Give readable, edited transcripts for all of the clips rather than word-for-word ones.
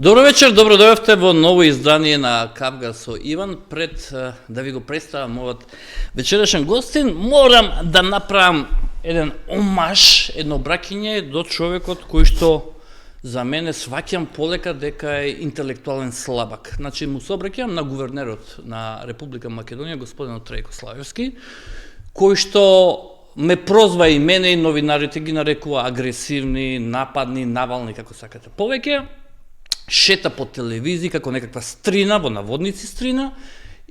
Добро вечер, добро дојавте во ново издание на Кавга со Иван. Пред да ви го представам мојот вечерашен гостин, морам да направам еден омаж, едно бракиње до човекот кој што за мене сваќам полека дека е интелектуален слабак. Значи му се обраќам на гувернерот на Република Македонија, господинот Трајко Славевски, кој што ме прозва и мене и новинарите ги нарекува агресивни, нападни, навални, како сакате повеќе. Шета по телевизија како некаква стрина, во наводници стрина,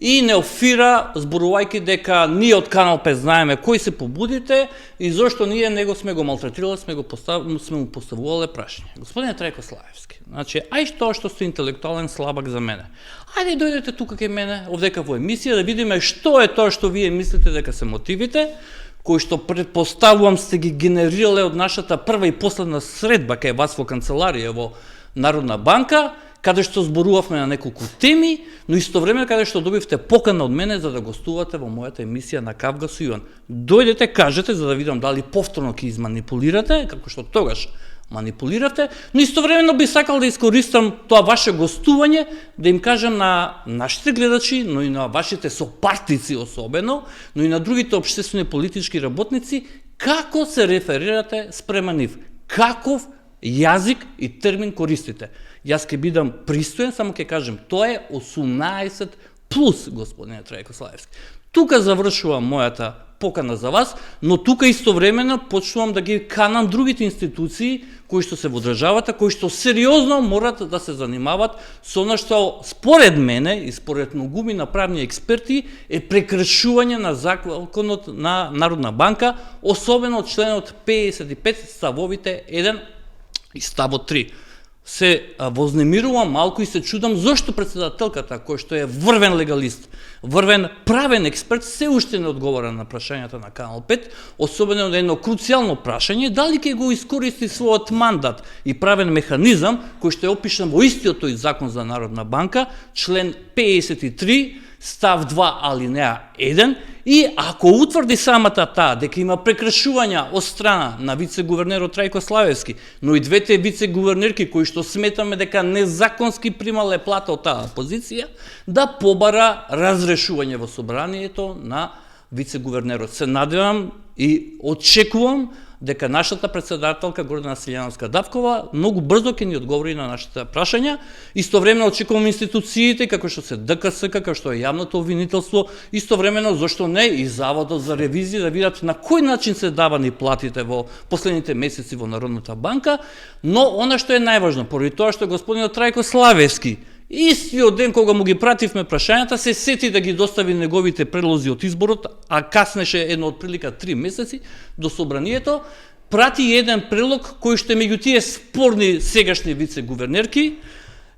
и не офира, зборувајќи дека ние од Канал 5 знаеме кои се побудите и зошто ние него сме го малтретирале, сме му поставувале прашање. Господине Трајко Славевски, значи, ај тоа што сте интелектуален слабак за мене. Ајде дојдете тука кај мене, овдека во емисија, да видиме што е тоа што вие мислите дека се мотивите, кои што предпоставувам сте ги генерирале од нашата прва и последна средба кај вас во канцеларија во Народна банка, каде што зборувавме на неколку теми, но истовремено каде што добивте покана од мене за да гостувате во мојата емисија на Кавга со Иван. Дојдете, кажете за да видам дали повторно ќе изманипулирате, како што тогаш манипулирате, но истовремено би сакал да искористам тоа ваше гостување да им кажам на нашите гледачи, но и на вашите сопартици особено, но и на другите општествени политички работници, како се реферирате спрема нив, каков јазик и термин користите. Јас ќе бидам пристоен, само ќе кажем, тоа е 18 плюс, господине Трајко Славевски. Тука завршувам мојата покана за вас, но тука истовремено почнувам да ги канам другите институции кои што се во државата, кои што сериозно морат да се занимават со она што според мене и според многуми на правни експерти е прекршување на законот на Народна банка, особено членот 55 ставовите 1 и ставот 3. Се вознемирувам малку и се чудам зошто председателката, кој што е врвен легалист, врвен правен експерт, се уште не одговора на прашањата на Канал 5, особено на едно круцијално прашање, дали ќе го искористи својот мандат и правен механизам, кој што е опишан во истиот тој закон за Народна банка, член 53, став 2 алинеа 1, и ако утврди самата таа дека има прекршувања од страна на вице-гувернерот Трајко Славевски, но и двете вице-гувернерки кои што сметаме дека незаконски примале плата од таа позиција, да побара разрешување во собранието на вице-гувернерот. Се надевам и очекувам дека нашата председателка Гордана Силјановска Давкова многу брзо ќе ни одговори на нашите прашања. Истовремено очекувам институциите како што се ДКС, како што е јавното обвинителство, истовремено зошто не и Заводот за ревизија да видат на кој начин се давани платите во последните месеци во Народната банка, но она што е најважно, поради тоа што господинот Трајко Славевски истиот ден кога му ги пративме прашањата, се сети да ги достави неговите предлози од изборот, а каснеше едно од прилика 3 месеци до собранието, прати еден предлог кој што е меѓу тие спорни сегашни вице-гувернерки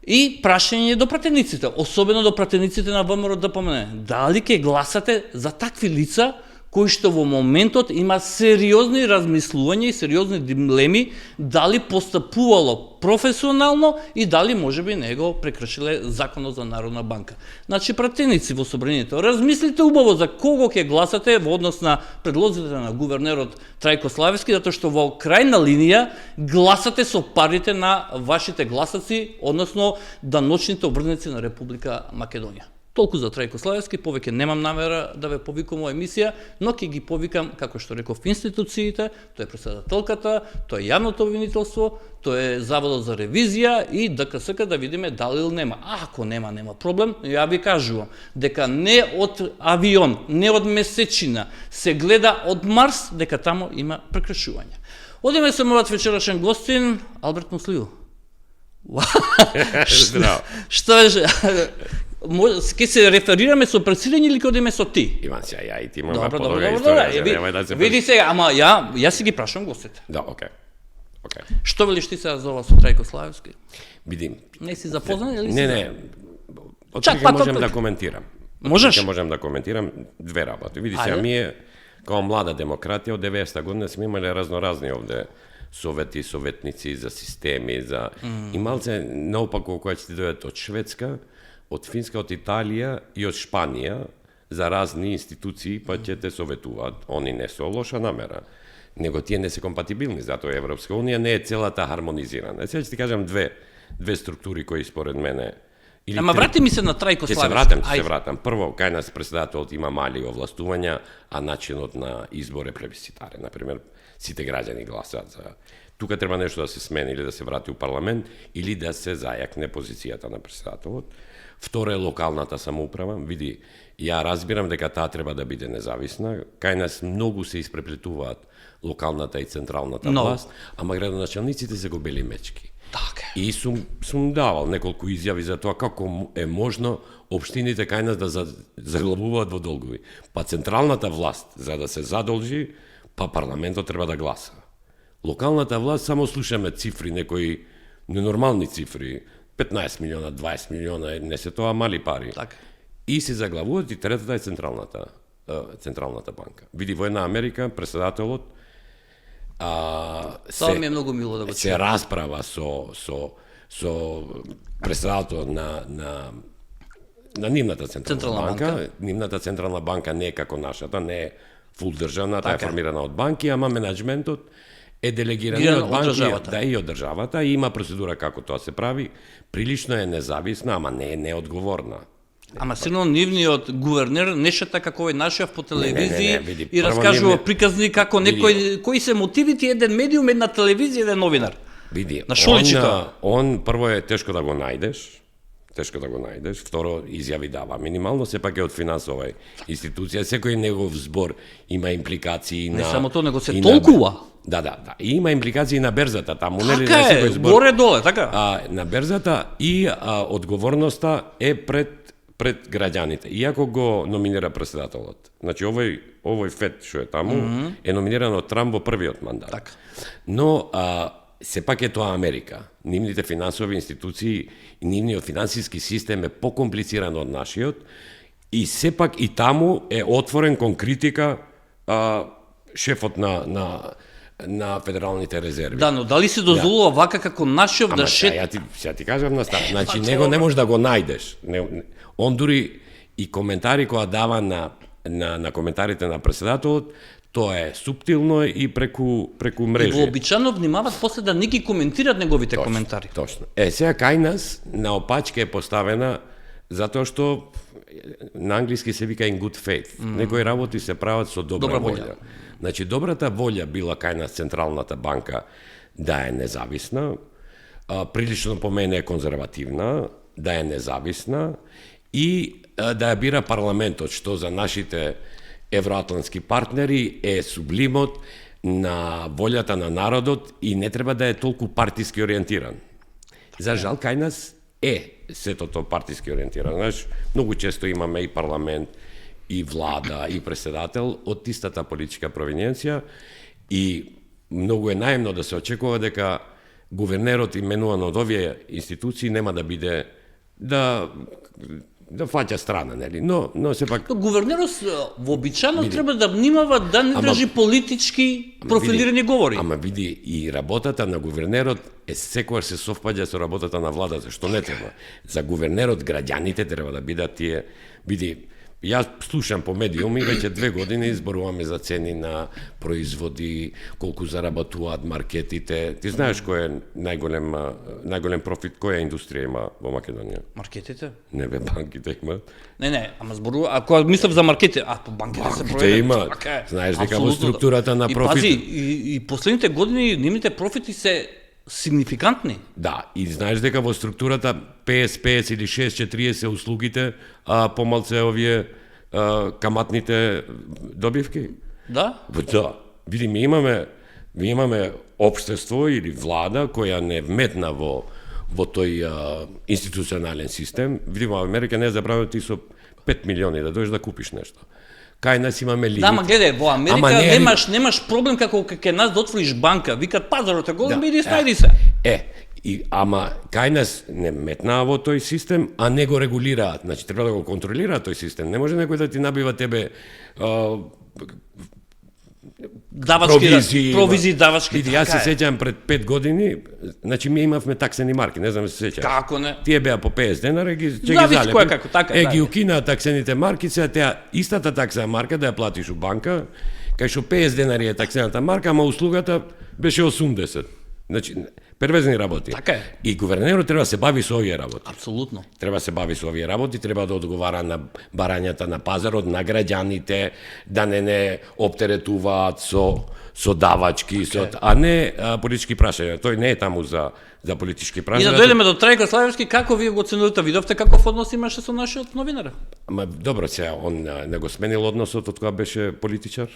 и прашање до пратениците, особено до пратениците на ВМРО ДПМН. Дали ќе гласате за такви лица кои што во моментот има сериозни размислувања и сериозни дилеми дали постапувало професионално и дали можеби не го прекршиле законот за Народна банка. Значи, пратеници во собранието, размислите убаво за кого ќе гласате во однос на предлозите на гувернерот Трајко Славевски, затоа што во крајна линија гласате со парите на вашите гласаци, односно даночните обврзници на Република Македонија. Толку за Трајко Славевски, повеќе немам намера да ве повикам во емисија, но ќе ги повикам, како што реков, институциите, тоа е председателката, тоа е јавното обвинителство, тоа е Заводот за ревизија и ДКС да видиме дали или нема. Ако нема проблем, ја ви кажувам дека не од авион, не од месечина, се гледа од Марс дека тамо има прекршување. Одиме со мојот вечерашен гостин, Алберт Муслиу. Здраво. Што е? Ке се реферираме со пресилење или ке одиме со ти? Иван, ја и ти имаме Добро. историја. Види сега, ама јас си ги прашам гостите. Да, окей. Што велиш ти сега за ова со Трајко Славевски? Видим. Не си запознат или си? Не. Отприлike можем да коментирам. Можеш? Можем да коментирам две работи. Види сега, ние као млада демократија од 90-та година сме имале разноразни овде совети, советници за системи, за и малце наопаку кои ќе дојдат од Шведска, од Финска, од Италија и од Шпанија за разни институции, па ќе те советуваат. Они не со лоша намера, него тие не се компатибилни, затоа Европска унија не е целата хармонизирана. Сега ќе ти кажам две две структури кои според мене или Ама врати ми се на Трајко Ќе Славевски. се вратам. Прво, кај нас председателот има мали овластувања, а начинот на избор е плебисцитарен. Например, сите граѓани гласаат за... Тука треба нешто да се смени или да се врати у парламент, или да се зајакне позицијата на председателот. Второ е локалната самоуправа. Види, ја разбирам дека таа треба да биде независна. Кај нас многу се испреплетуваат локалната и централната власт, ама градоначалниците се го бели мечки. Така. И сум давал неколку изјави за тоа како е можно општините кај нас да заглавуваат во долгови. Па централната власт, за да се задолжи, па парламентот треба да гласа. Локалната власт само слушаме цифри, некои ненормални цифри, 15 милиона, 20 милиона, не се тоа мали пари. Така. И се заглавуваат и третата е централната банка. Види, во една Америка, председателот Тоа ми е многу мило да го се расправа со председателот на нивната централна банка. Нивната централна банка не е како нашата, не е фул државна, таа е формирана од банки, ама менеджментот е делегиран од банки, да, и од државата, и има процедура како тоа се прави, прилично е независна, ама не е неодговорна. Ама силно нивниот гувернер не шета како овој нашиот по телевизии види, и раскажува приказни како некој кои се мотивите еден медиум, една телевизија, еден новинар. Види, на шоличето. Он прво е тешко да го најдеш, второ изјави дава минимално, сепак е од финансова институција, секој негов збор има импликации на... Не само тоа, него се толкува. Да. И има импликации на берзата, таму нели Така е, горе-доле, така. На берзата и одговорноста е пред граѓаните. Иако го номинира председателот. Значи овој фет што е таму е номиниран од Трамп во првиот мандат. Така. Но сепак е тоа Америка. Нивните финансови институции и нивниот финансиски систем е покомплициран од нашиот и сепак и таму е отворен кон критика шефот на федералните резерви. Да, но дали се дозволува вака како нашиот да Ја ти кажам на старт. Значи него не можеш да го најдеш. Он дури и коментари која дава на коментарите на председателот, тоа е суптилно и преку мрежи. И вообичано внимават после да не ги коментират неговите коментари. Точно. Сега кај нас наопачке е поставена затоа што на англиски се вика in good faith. Некои работи се прават со добра волја. Значи добрата волја била кај нас централната банка да е независна, прилично по мене е конзервативна, да е независна и да ја бира парламентот, што за нашите евроатлантски партнери е сублимот на волјата на народот и не треба да е толку партиски ориентиран. За жал, кај нас е сето тоа партиски ориентиран. Знаеш, многу често имаме и парламент, и влада, и председател од истата политичка провиненција и многу е наивно да се очекува дека гувернерот именуван од овие институции нема да биде да фаќа страна, нели? Но сепак гувернерот вообичано треба да внимава да не држи политички профилирани говори. Ама види, и работата на гувернерот е секогаш се совпаѓа со работата на владата, што не треба. За гувернерот граѓаните треба да бидат тие, види, јас слушам по медиуми, веќе 2 години зборуваме за цени на производи, колку заработуваат маркетите. Ти знаеш кој е најголем профит, која индустрија има во Македонија? Маркетите? Не бе, банките имаат. Не, ама зборува, ако мислев за маркетите, по банките се проведат. Има. Знаеш дека во структурата на профит... И пази, и последните години нивните профити се сигнификантни. Да, и знаеш дека во структурата 50 или 6-40 услугите, помалце овие каматните добивки. Да? Да. Види, ми имаме општество или влада која не вметна во тој институционален систем. Види, во Америка не е забрано ти со 5 милиони да дојдеш да купиш нешто. Кај нас имаме лимит. Да, ама гледај, во Америка немаш проблем како кај нас да отвориш банка. Викат пазарот е голем, иди снајди се. Ама кај нас не метнаа во тој систем, а не го регулираат. Значи треба да го контролираат тој систем. Не може некој да ти набива тебе провизии давачки. Види, јас се сеќам пред 5 години, значи ми имавме таксени марки, не знам се сеќаш. Како не? Тие беа по 50 денари, ќе ги залепи. Ги укинаа таксените марки, сега теа истата таксена марка да ја платиш у банка, кај што 50 денари е таксената марка, ама услугата беше 80. Значи, перверзни работи. Така е. И гувернерот треба да се бави со овие работи. Апсолутно. Треба да се бави со овие работи, треба да одговара на барањата на пазарот, на граѓаните, да не оптеретуваат со давачки, а не политички прашања. Тој не е таму за политички прашања. И да дојдеме до Трајко Славевски, како вие го оценувате, видовте каков однос имаше со нашиот новинар? Ама добро, сега он не го сменил односот од кога беше политичар?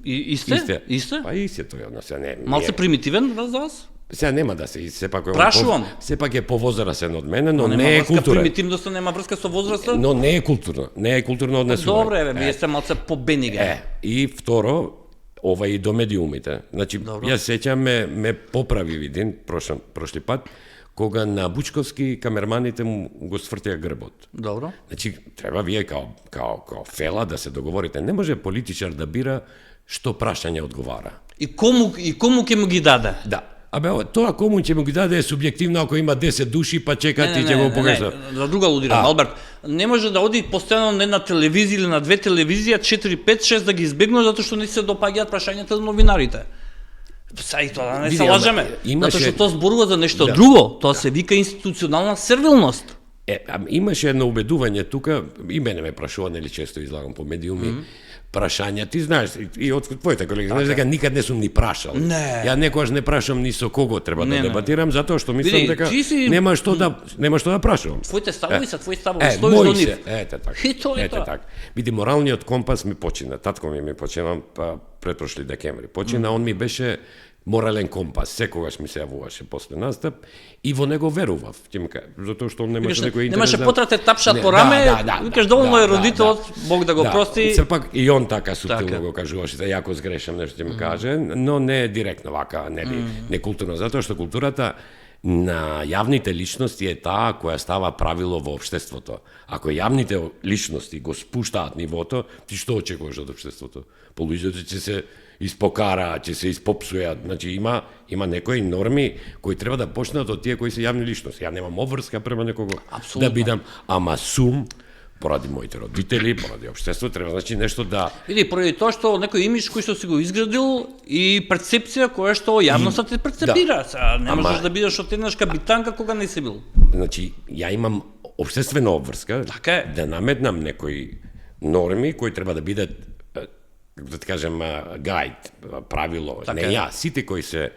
Исте? Па исте тој однос, не. Малце примитивен за вас? Сега нема да се, сепак е Прашувам. Сепак е повозрасен од мене, но Нема не е врска, културен. примитивноста нема врска со возраста? Но не е културно, не е културно однесување. Добре, вие сте малце побениген. И второ, ова и до медиумите. Значи, јас сеќам ме поправи видин прошли пат, кога на Бучковски камерманите му го свртеа грбот. Добро. Значи, треба вие као фела да се договорите. Не може политичар да бира што прашање одговара. И кому ќе му ги даде? Да. Абе, тоа кому ќе му ги даде е субјективно ако има 10 души, па чекат и ќе го погреша. За друга лудирам, Алберт. Не може да оди постојано на една телевизија или на две телевизија, 4, 5, 6 да ги избегнува затоа што не се допаѓаат прашањата на новинарите. Са и тоа не се лажеме. Затоа што тоа зборува за нешто друго. Тоа се вика институционална сервилност. Имаше едно убедување тука, и мене ме прашува, нели често излагам по медиуми, прашања, ти знаеш, и од твоите колеги, знаеш дека никад не сум ни прашал. Не. Ја некогаш не прашам ни со кого треба да дебатирам, затоа што мислам дека нема што да прашувам. Твоите ставови се твои ставови, стоиш до нив. Ете така. Ете така. Види, моралниот компас ми почина, татко ми почина предпрошли декември. Почина, он ми беше морален компас, секогаш ми се јавуваше после настап и во него верував, затоа што он немаше некој интерес. Немаше потрате тапшат по раме, викаш доволно е родителот, Бог да го прости. Сепак и он така сутилно го кажуваше, да јако сгрешам нешто ќе ми каже, но не директно вака, не културно, затоа што културата на јавните личности е таа која става правило во општеството. Ако јавните личности го спуштаат нивото, ти што очекуваш од општеството? Луѓето ќе се испокараат, ќе се испопсујат. Значи има некои норми кои треба да почнат од тие кои се јавни личности. Ја немам обврска према некого да бидам, ама сум поради моите родители, поради општеството, треба значи нешто да... Види, поради тоа што некој имидж кој што си го изградил и перцепција која што јавноста те перцепира. Не можеш да бидеш отеднаш капитанка кога не си бил. Значи, ја имам општествена обврска да наметнам некои норми кои треба да бидат, да ти кажем, гајд, правило. Не ја, сите кои се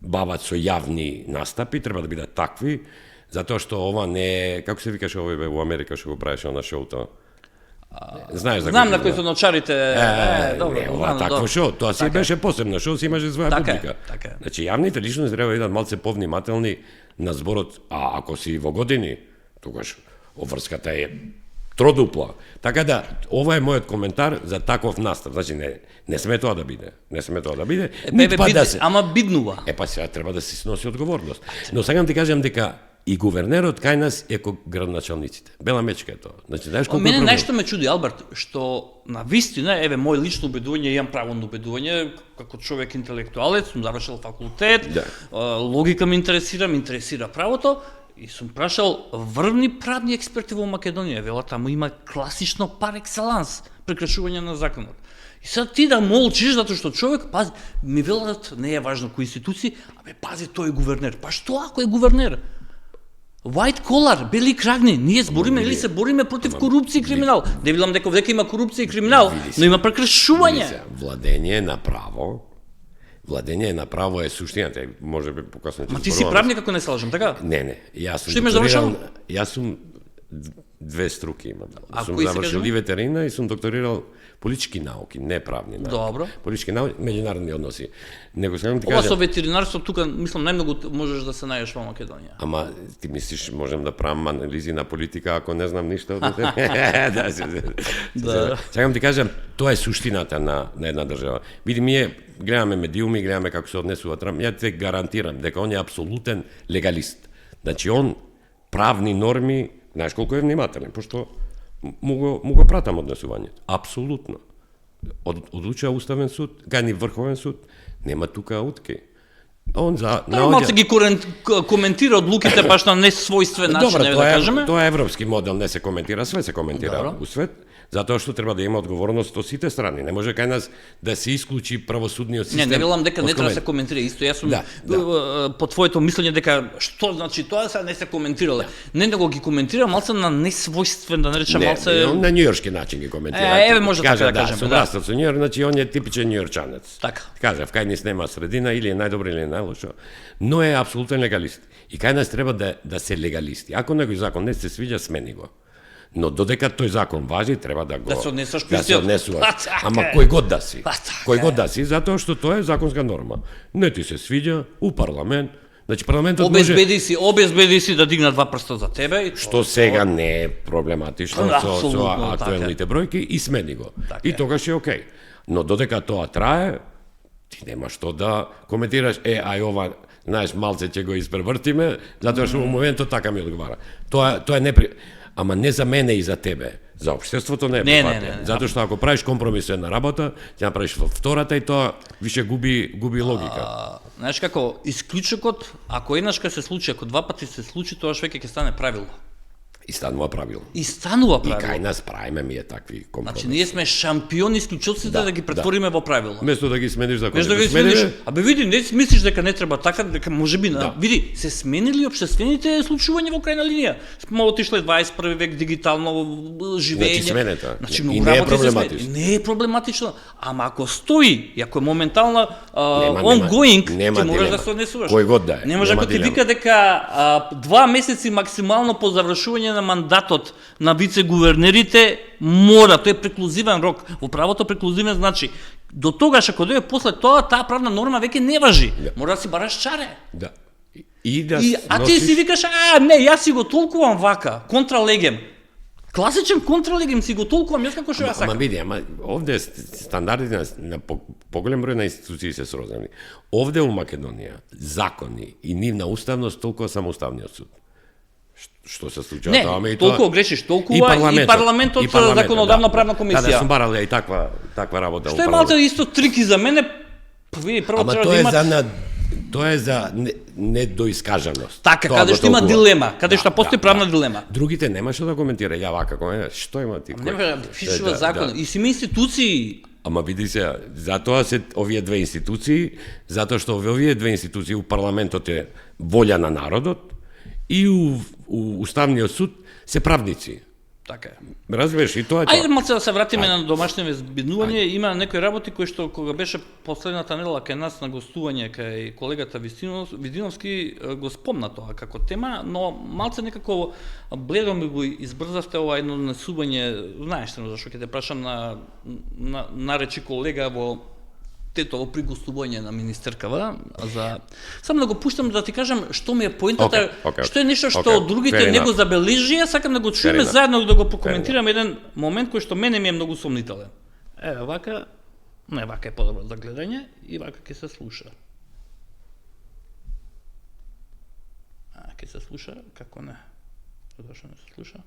бават со јавни настапи треба да бидат такви, затоа што ова не е, како се викаше овој во Америка што го правеше на шоуто? Знаеш за знам на кои се ночарите. Добро, ова такво шоу, тоа си беше посебно шоу, си имаше своја публика. Така. Значи јавните личности треба да бидат малце повнимателни на зборот, а ако си во години, тогаш обврската е тродупла. Така да, ова е мојот коментар за таков настав. Значи, не сме тоа да биде. Не сме тоа да биде. Ама биднува. Па сега треба да се сноси одговорност. Но сакам ти кажам дека и гувернерот кај нас е како градоначалниците. Бела мечка е тоа. Значи, знаеш колку мене нешто ме чуди, Алберт, што на вистина, еве, мој лично убедување, имам право на убедување, како човек интелектуалец, сум завршил факултет, логика ме интересира правото, и сум прашал врвни правни експерти во Македонија, вела таму има класично пар екселанс прекрашување на законот. И сега ти да молчиш затоа што човек, пази, ми велат, не е важно кои институции, пази, тој е гувернер. Па што ако е гувернер? White collar, бели крагни, ние збориме или се бориме против корупција и криминал. Не велам дека вдека има корупција и криминал, но има прекрашување. Владење на право. Владење на право е суштината, може би покасно ќе. Ма ти си правник ако не се лажам, така? Не, јас сум. Што имаш завршено? Јас сум две струки имам. Сум завршил и ветерина и сум докторирал политички науки, не правни науки. Добро. Политички науки, меѓународни односи. Него сакам ти кажам. Ова со ветеринарство тука, мислам, најмногу можеш да се најдеш во Македонија. Ама ти мислиш можам да правам анализи на политика ако не знам ништо од тоа? Да. Сакам ти кажам, тоа е суштината на една држава. Види, ние гледаме медиуми, гледаме како се однесува Трамп. Ја те гарантирам дека он е апсолутен легалист. Значи он правни норми, знаеш колку е внимателен, пошто му го пратам однесувањето. Апсолутно. Одлучува Уставен суд, гајни Врховен суд, нема тука утки. Он за Малце ги коментира одлуките баш на несвојствен начин, Добро, да кажеме. тоа е европски модел, не се коментира, све се коментира у свет, затоа што треба да има одговорност од сите страни. Не може кај нас да се исклучи правосудниот систем. Не велам дека не треба да се коментира, исто јас сум по твоето мислење дека што значи тоа се не се коментирале. Не да го ги коментира малце на несвојствен, да наречам малце на њујоршки начин ги коментира. Еве може така да кажеме. Собрастот со Њујорк, значи он е типичен њујорчанец. Така. Кажав, кај нас нема средина, или е најдобро или е најлошо, но е апсолутен легалист. И кај нас треба да се легалисти. Ако некој закон не се свиѓа, смени го. Но додека тој закон важи, треба да го се однесуваш. Ама кој год да си. Кој год да си, затоа што тоа е законска норма. Не ти се свиѓа у парламент. Значи парламентот може обезбеди си да дигнат два прста за тебе и што сега не е проблематично со актуелните бројки и смени го. И тогаш е окей. Но додека тоа трае, ти нема што да коментираш, ај ова, знаеш, малце ќе го испревртиме, затоа што во моментот така ми одговара. Тоа е ама не за мене и за тебе. За општеството не е прифатлив. Затоа што ако правиш компромис една работа, ќе направиш втората и тоа више губи логика. Знаеш како, исклучокот, ако еднаш се случи, ако два пати се случи, тоа веќе ќе стане правило. И станува правило. И кај нас правиме ми е такви компромиси. Значи ние сме шампиони исклучоците да ги претвориме во правило. Место да ги смениш законите. Да ги смениш. Абе види, не мислиш дека не треба така, дека можеби види, се сменили општествените случувања во крајна линија. Сме отишле 21 век дигитално живење. Значи многу работи не е проблематично, ама ако стои, и ако е моментална ongoing, ти мораш да се однесуваш. Кој год да е. Не може ако ти вика дека 2 месеци максимално по завршување на мандатот на вице-гувернерите мора, тој е преклузивен рок. Во правото преклузивен значи до тогаш ако дојде после тоа, таа правна норма веќе не важи. Мора да си бараш чаре. Да. А ти си викаш, не, јас си го толкувам вака, контралегем. Класичен контралегем си го толкувам, јас како што ја сакам. Ама види, овде стандардите на поголем број на институции се срозани. Овде у Македонија закони и нивна уставност толкова само уставниот суд. Што се случува тоа, и толку грешиш, толкува и парламентот со законодавна правна комисија. Да, сум барал и таква работа. Што е малку исто трики за мене, види, прво треба да има. Тоа е за недоискажаност. Така, каде што има дилема, каде што постои правна дилема. Другите нема што да коментира, ја вака, што има ти? Нема пишува закон, и си има институции. Ама види се, затоа се овие две институции, затоа што овие две институции, у парламентот е волја на народот, и у Уставниот суд се правници. Така е. Разбираш, и тоа е тоа. Ајде малце да се вратиме на домашни возбудување. Има некои работи кои што кога беше последната недела кај нас на гостување кај колегата Видиновски го спомна тоа како тема, но малце некако бледо ми го избрзавте ова едно насување, знаеш зашто ќе те прашам на наречи колега во тетово при гостување на министеркава за само да го пуштам да ти кажам што ми е поентата, што е нешто што другите не го забележија, сакам да го чуеме заедно да го прокоментираме еден момент кој што мене ми е многу сомнителен. Еве вака, не вака е подобро за гледање и вака ќе се слуша. Ќе се слуша, како не? Зашто не се слуша?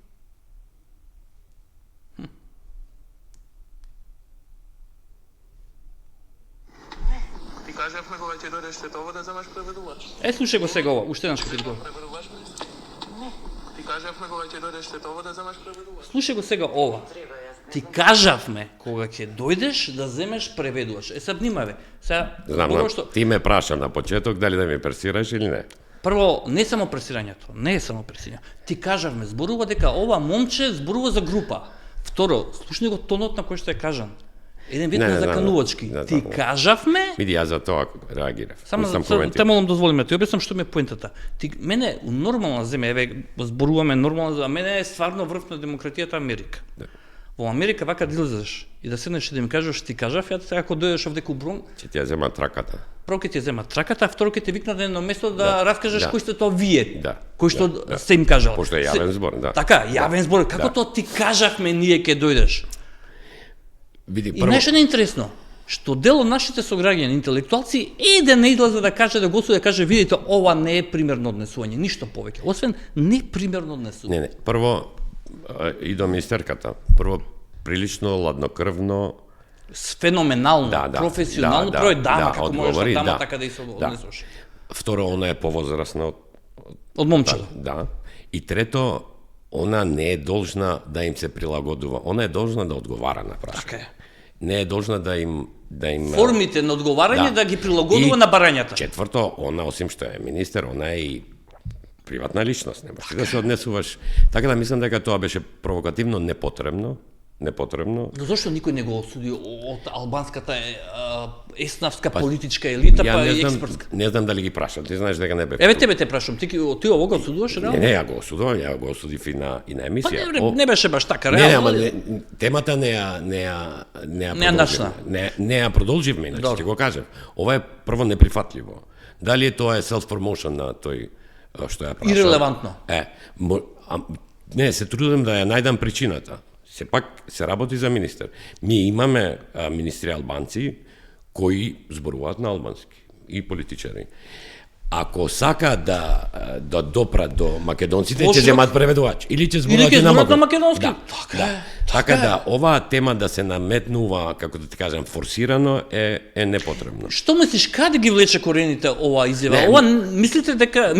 Кажавме кога ќе дојдеш светово да земаш преведувач. Слушај го сега ова, уште еднаш ќе ти го. Ти кажавме кога ќе дојдеш светово да земаш преведувач. Слушај го сега ова. Ти кажавме кога ќе дојдеш да земеш преведувач. Се внимавај. Знам, ти ме праша на почеток дали да ми пресираш или не. Прво, не само пресирањето, не е само пресирање. Ти кажавме, зборува дека ова момче зборува за група. Второ, слушни го тонот на кој што е кажан. Еден вид на заканувачки. Ти кажавме... Види, ја за тоа реагирав. Само те молам дозволиме, ти објаснам што ми е поентата. Мене, у нормална земја, еве, зборуваме нормална земја, мене е стварно врв на демократијата Америка. Во Америка вака да излезеш и да седнеш и да ми кажеш ти кажав, ја ако дојдеш овде ку Брон... Ќе ти ја земат траката. Прво ќе ти ја земат траката, а второ ќе те викнат на едно место да раскажеш кој сте тоа вие. Да. Кој што сте им кажал. Пошто е јавен збор, да. Така, јавен збор. Како тоа ти кажавме ние ќе дојдеш? Види, и нешто не интересно, што дел од нашите сограѓани, интелектуалци, еден не излезе да каже, да гостува, да каже, видите, ова не е примерно однесување, ништо повеќе, освен непримерно однесување. Не, прво, и до министерката, прво, прилично, ладнокрвно, феноменално, професионално, прво е дама, како можеш да дама така да и се однесуваш. Второ, она е повозрасна Од момчето. Да. И трето, она не е должна да им се прилагодува. Она е должна да одговара на прашања. Така е. Не е должна да им Формите на одговарање да ги прилагодува на барањата. Четврто, она осим што е министер, она е и приватна личност, не можеш да се однесуваш. Така да мислам дека тоа беше провокативно непотребно. Но зошто никој не го осуди од албанската еснавска политичка елита па и експертска? Не знам дали ги прашам, ти знаеш дека не бе. Еве тебе те прашам, ти овога осудуваш реално? Не, ја го осудувам, ја го осудив и на емисија. Не беше баш така, Не, реално. ама темата не ја начна. Не ја продолживме, иначе ти го кажам. Ова е прво неприфатливо. Дали е тоа е self-promotion на тој што ја прашал? Ирелевантно. Не, се трудам да ја најдам причината. Сепак се работи за министер. Ние имаме министри албанци кои зборуваат на албански и политичари. Ако сака да допрат до македонците, ќе земат преведувач или ќе зборуваат на македонски. Така да, оваа тема да се наметнува, како да ти кажам, форсирано е непотребно. Што мислиш, каде ги влече корените оваа изјава? Ова мислиш дека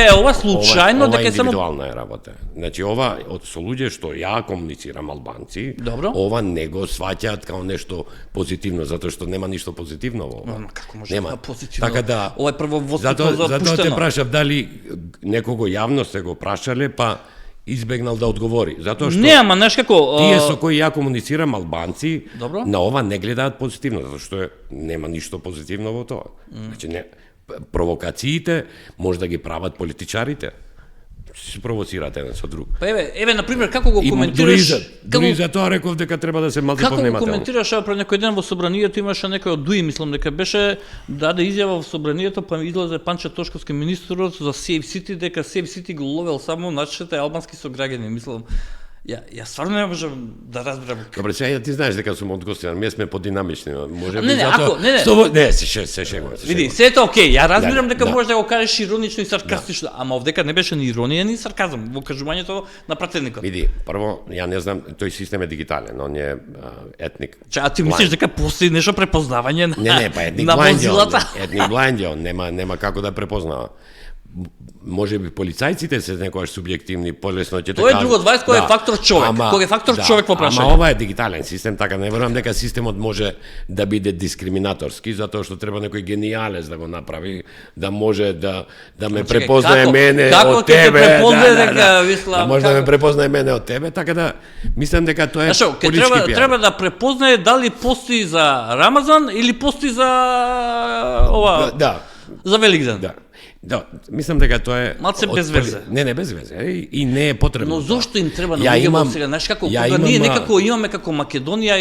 е ова случајно, дека е само индивидуална работа. Значи ова со луѓе што ја комуницирам албанци, ова не го сваќаат како нешто позитивно, затоа што нема ништо позитивно во ова. Како може да позитивно? Така да, ова е прво воспитно запуштено. Затоа те прашав дали некого јавно се го прашале, па избегнал да одговори, затоа што не, ама знаеш како тие со кои ја комуницирам албанци, Добро. на ова не гледаат позитивно, затоа што нема ништо позитивно во тоа. Значи не провокациите може да ги прават политичарите. Се провоцираат еден со друг. Па еве на пример како го коментираш? Дури за тоа реков дека треба да се малку повнимателно. Како го коментираш пред некој ден во собранието имаше некој од ДУИ, мислам дека беше даде изјава во собранието, па излезе Панче Тошковски министерот за Save City дека Save City го ловел само нашите албански сограѓани, мислам. Ја стварно не можам да разберам. Добре, сега ти знаеш дека сум од Гостина, ние сме подинамични, може би затоа. Не, се шегувам. Види, се е окей, ја разбирам дека можеш да го кажеш иронично и саркастично, ама овдека не беше ни иронија ни сарказам во кажувањето на пратеникот. Види, прво, ја не знам, тој систем е дигитален, он е етник. А ти мислиш дека постои нешто препознавање на па етник блајнд, нема како да препознава. Може би полицајците се некогаш субјективни, полесно ќе тоа е друго, 20 кој е фактор човек, кој е фактор човек во прашање. Ама ова е дигитален систем, така не верувам дека системот може да биде дискриминаторски, затоа што треба некој гениалец да го направи, да може да ме препознае мене од тебе. Да може да ме препознае мене од тебе, така да мислам дека тоа е политички пиар. Треба да препознае дали постои за Рамазан или постои за ова. За Великден. Да, мислам дека тоа е малце без везе. Не без везе и не е потребно. Но зошто им треба на луѓето сега, знаеш како кога ние некако имаме како Македонија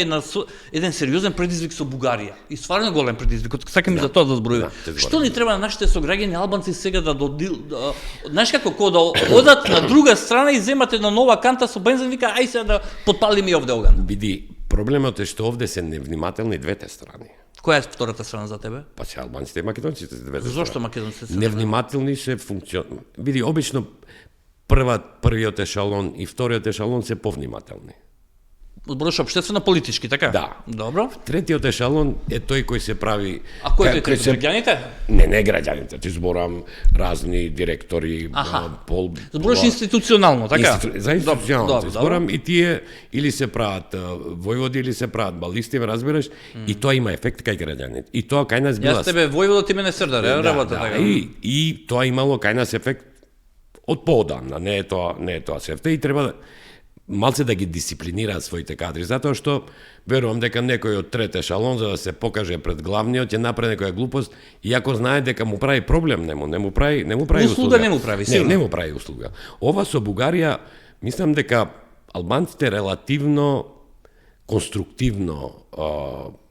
еден сериозен предизвик со Бугарија. И стварно голем предизвик. Сакам за тоа да зборувам. Што ни треба на нашите сограѓани албанци сега да знаеш како кога да одат на друга страна и земат една нова канта со бензин, вика ај сега да потпалиме овде оган. Види, проблемот е што овде се невнимателни двете страни. Која е втората страна за тебе? Па се албанците и македонците се двете. Зошто македонците се? Невнимателни се Види, обично првиот ешалон и вториот ешалон се повнимателни. Зборуваш општествено политички, така? Да. Добро. Третиот ешалон е тој кој се прави. А кој е граѓаните? Не граѓаните, ти зборам разни директори, зборуваш институционално, така? За институционално зборам и тие или се прават војводи или се прават балисти, разбираш, и тоа има ефект кај граѓаните. И тоа кај нас била. Јас тебе војвода, ти мене Сердар, работа така. И тоа имало кај нас ефект од поодамна, не е тоа сефте и треба малце да ги дисциплинираат своите кадри, затоа што верувам дека некој од трет ешалон за да се покаже пред главниот ќе направи некоја глупост, иако знае дека му прави проблем, не му прави услуга. Не му прави, сигурно. Не му прави услуга. Ова со Бугарија, мислам дека албанците релативно конструктивно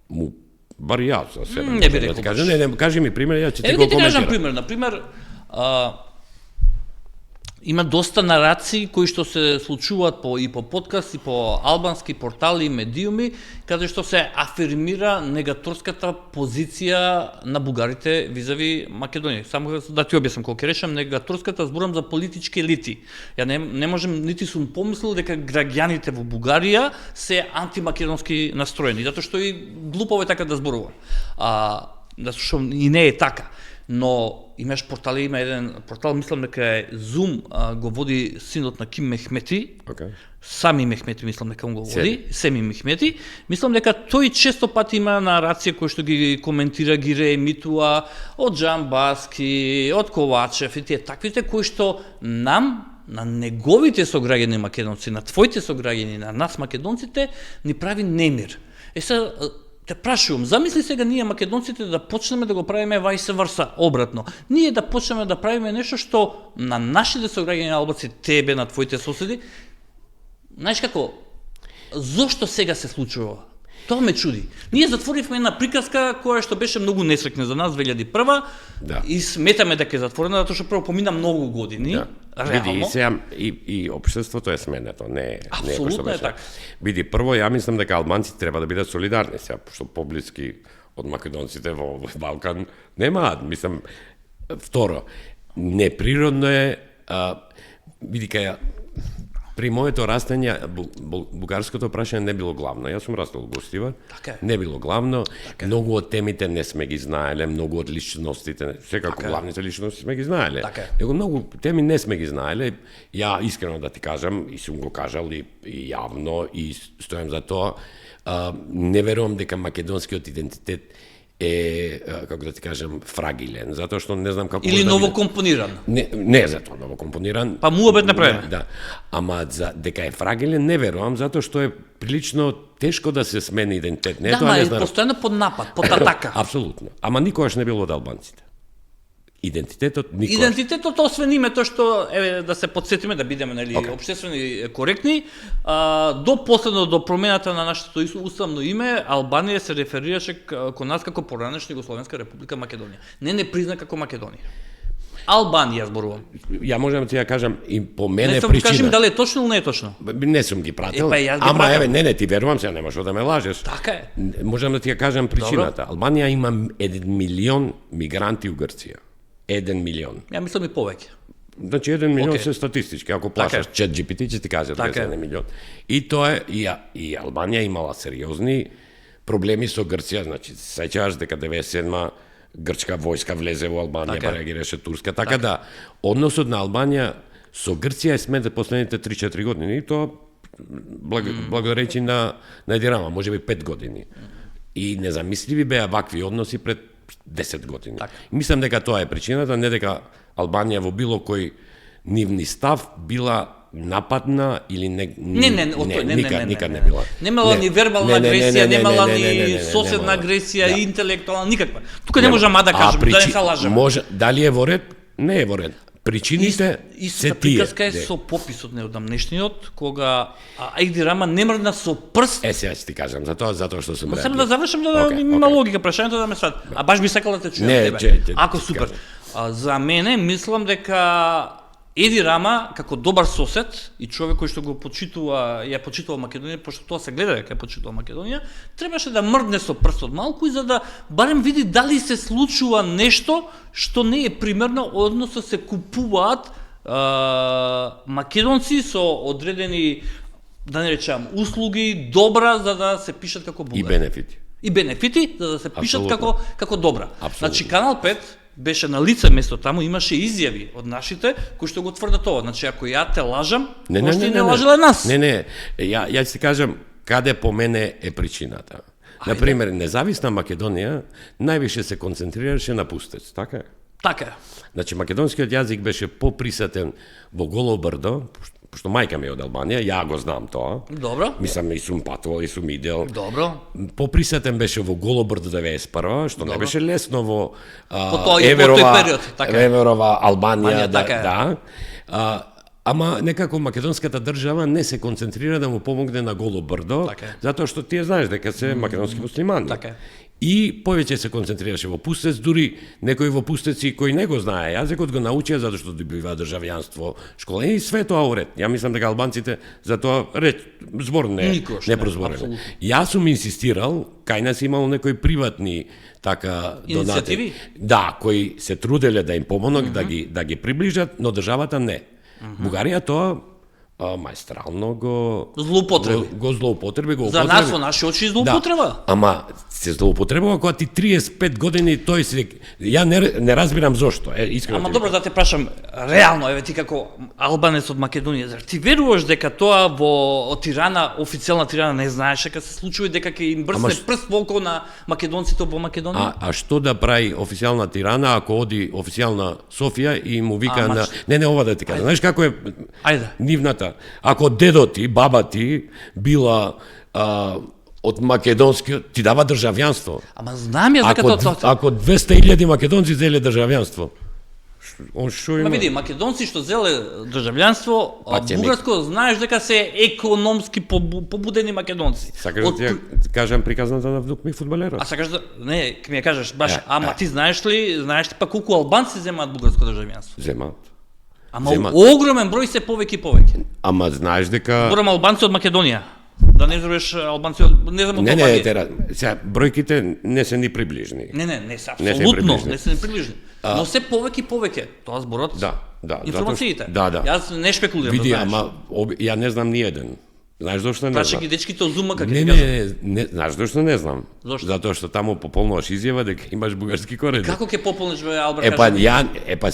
му бар јас за себе. Не би рекол. Не, кажи ми пример, ја ќе ти го коментирам. Кажам пример, например, има доста нарации кои што се случуваат и по подкаст, и по албански портали и медиуми, каде што се афирмира негаторската позиција на бугарите визави Македонија. Само да ти објаснам колку решам, негаторската зборам за политички елити. Ја не можем, нити сум помислил дека граѓаните во Бугарија се антимакедонски настроени, затоа што и глупово е така да зборува. Што и не е така. Но имаш портали, има еден портал, мислам дека е Zoom, го води синот на Ким Мехмети. Okay. Сами Мехмети мислам дека го води, Семи Мехмети. Мислам дека тој често пати има нарација кој што ги коментира, ги реемитува од Џамбаски, од Ковачев и тие таквите кои што нам, на неговите сограѓани македонци, на твоите сограѓани, на нас македонците, ни прави немир. Сега те прашувам, замисли сега ние македонците да почнеме да го правиме вајсе врса, обратно. Ние да почнеме да правиме нешто што на нашите сограѓани албаци, тебе, на твоите соседи, знаеш како, зошто сега се случува? Тоа ме чуди. Ние затворивме една приказка која што беше многу несрекна за нас 2001 и сметаме дека е затворена затоа што прво помина многу години. Да. Види, и сега и општеството е сменето, не кој што беше. Така. Види, прво ја мислам дека албанците треба да бидат солидарни сега, што поблиски од македонците во Балкан немаат, мислам. Второ, неприродно е, види кај при моето растање бугарското прашање не било главно. Јас сум растал во Гостива. Не било главно. Многу од темите не сме ги знаеле, многу од личностите, секако главните личности сме ги знаеле. Него многу теми не сме ги знаеле. Ја искрено да ти кажам, и сум го кажал и јавно и стојам за тоа, не верувам дека македонскиот идентитет е, како да ти кажам, фрагилен, затоа што не знам како или новокомпониран. Не за тоа новокомпониран. Па муабет направен. Да. Ама дека е фрагилен не верувам, затоа што е прилично тешко да се смени идентитет. Не тоа не знам. Постојано под напад, под атака. Апсолутно. Ама никогаш не било од албанците. Идентитетот никогаш. Идентитетот освен името што да се подсетиме да бидеме нели општествени коректни, до последно до промената на нашето уставно име Албанија се реферираше кон нас како поранешна Југословенска република Македонија. Не призна како Македонија. Албанија зборувам. Ја можам да ти ја кажам и по мене причина. Не сум кажем дали е точно или не е точно. Не сум ги пратил. Ама не ти верувам, сега немаш да ме лажеш. Така е. Можам да ти ја кажам причината. Албанија има 1 милион мигранти у Грција. 1 милион. Ја мислам и повеќе. Значи 1 милион се статистички, ако плашаш ChatGPT ќе ти каже дека е 1 милион. И тоа е и Албанија имала сериозни проблеми со Грција, значи сеќаваш дека 97 грчка војска влезе во Албанија, па реагираше турска, така да односот на Албанија со Грција е сменет последните 3-4 години, и тоа благодарејќи на Еди Рама, можеби 5 години. И незамисливи беа вакви односи пред 10 години. Мислам дека тоа е причината, не дека Албанија во било кој нивни став била нападна или никад не била. Немала ни вербална агресија, немала ни соседна агресија, интелектуална, никаква. Тука не можам да кажам, да не се лажам. Дали е во ред? Не е во ред. Причините се тие. Приказка е со пописот неодамнешниот, кога Еди Рама не мрдна со прст. Сега ќе ти кажам, затоа што сум реагирал. Само да завршам да има логика прашањето да ме сват. Баш би сакал да те чујам тебе. Ако супер. За мене мислам дека Еди Рама, како добар сосед и човек кој што го ја почитува Македонија, пошто тоа се гледа дека ја почитува Македонија, требаше да мрдне со прстот малку и за да барем види дали се случува нешто што не е примерно, односно се купуваат македонци со одредени, да не речам, услуги, добра, за да се пишат како бугари. И бенефити, за да се пишат како добра. Значи, Канал 5 беше на лице место таму, имаше изјави од нашите кои што го тврдат тоа. Значи, ако ја те лажам, още не лажеле нас. Ја ќе ти кажам каде по мене е причината. Например, независна Македонија највише се концентрираше на Пустец, така е? Така е. Значи, македонскиот јазик беше поприсатен во Голо брдо, пошто мајка ми е од Албанија, ја го знам тоа. Добро. Мислам, и сум патувал, и сум идел. Добро. Поприсатен беше во Голо брдо 91, што не беше лесно во Еверова Албанија, да. Ама некако македонската држава не се концентрира да му помогне на Голо брдо, затоа што тие знаеш дека се македонски муслимани. И повеќе се концентрираше во Пустец, дури некои во Пустеци кои не го знае јазикот го научија затоа што добива државјанство, школа и све тоа уред. Ја мислам дека албанците за тоа збор не прозворено. Јас сум инсистирал, кај нас имало некои приватни така донати. Да, кои се труделе да им помогнат, да ги приближат, но државата не. Бугарија тоа маестрално го Злоупотреби. го злоупотреби, го За употреби. нас во наши очи злоупотреба. Да, ама се злоупотребува кога ти 35 години тој се ја не разбирам зошто. Искрено. Ама ти добро да те прашам, реално, еве ти како албанец од Македонија, зар ти веруваш дека тоа во Тирана, официјална Тирана не знаеш дека се случува и дека ќе им брсне прст во око на македонците во Македонија? А што да прави официјална Тирана ако оди официјална Софија и му вика на не ова да ти кажам. Знаеш како е Ајде. нивната? Ако дедо ти, баба ти била од македонски, ти дава државјанство. Ама знам ја дека тоа. Ако 200.000 македонци зеле државјанство, он што има? Ма види, македонци што зеле државјанство, бугарско знаеш дека се економски побудени македонци. Сакаш да ти кажам приказната на внук ми фудбалерот? А сакаш да не, ке ми ја кажеш баш, ама ти знаеш ли па колку албанци земаат бугарско државјанство? Земаат. Ама огромен број се повеќе и повеќе. Ама знаеш дека Зборам албанци од Македонија. Да не збориш албанци од не знам од Албанија. Сега бројките не се ни приближни. Не се апсолутно, не се ни приближни. Но се повеќе и повеќе. Тоа зборот. Да. Информациите. Да. Јас не шпекулирам, види, да знаеш. ама ја не знам ни еден. Знаеш зошто не Прашај знам? ги дечките од Зума како Не, знаеш зошто не знам? Зошто? Затоа што таму пополнуваш изјава дека имаш бугарски корени. Како ќе пополниш бе Алберт?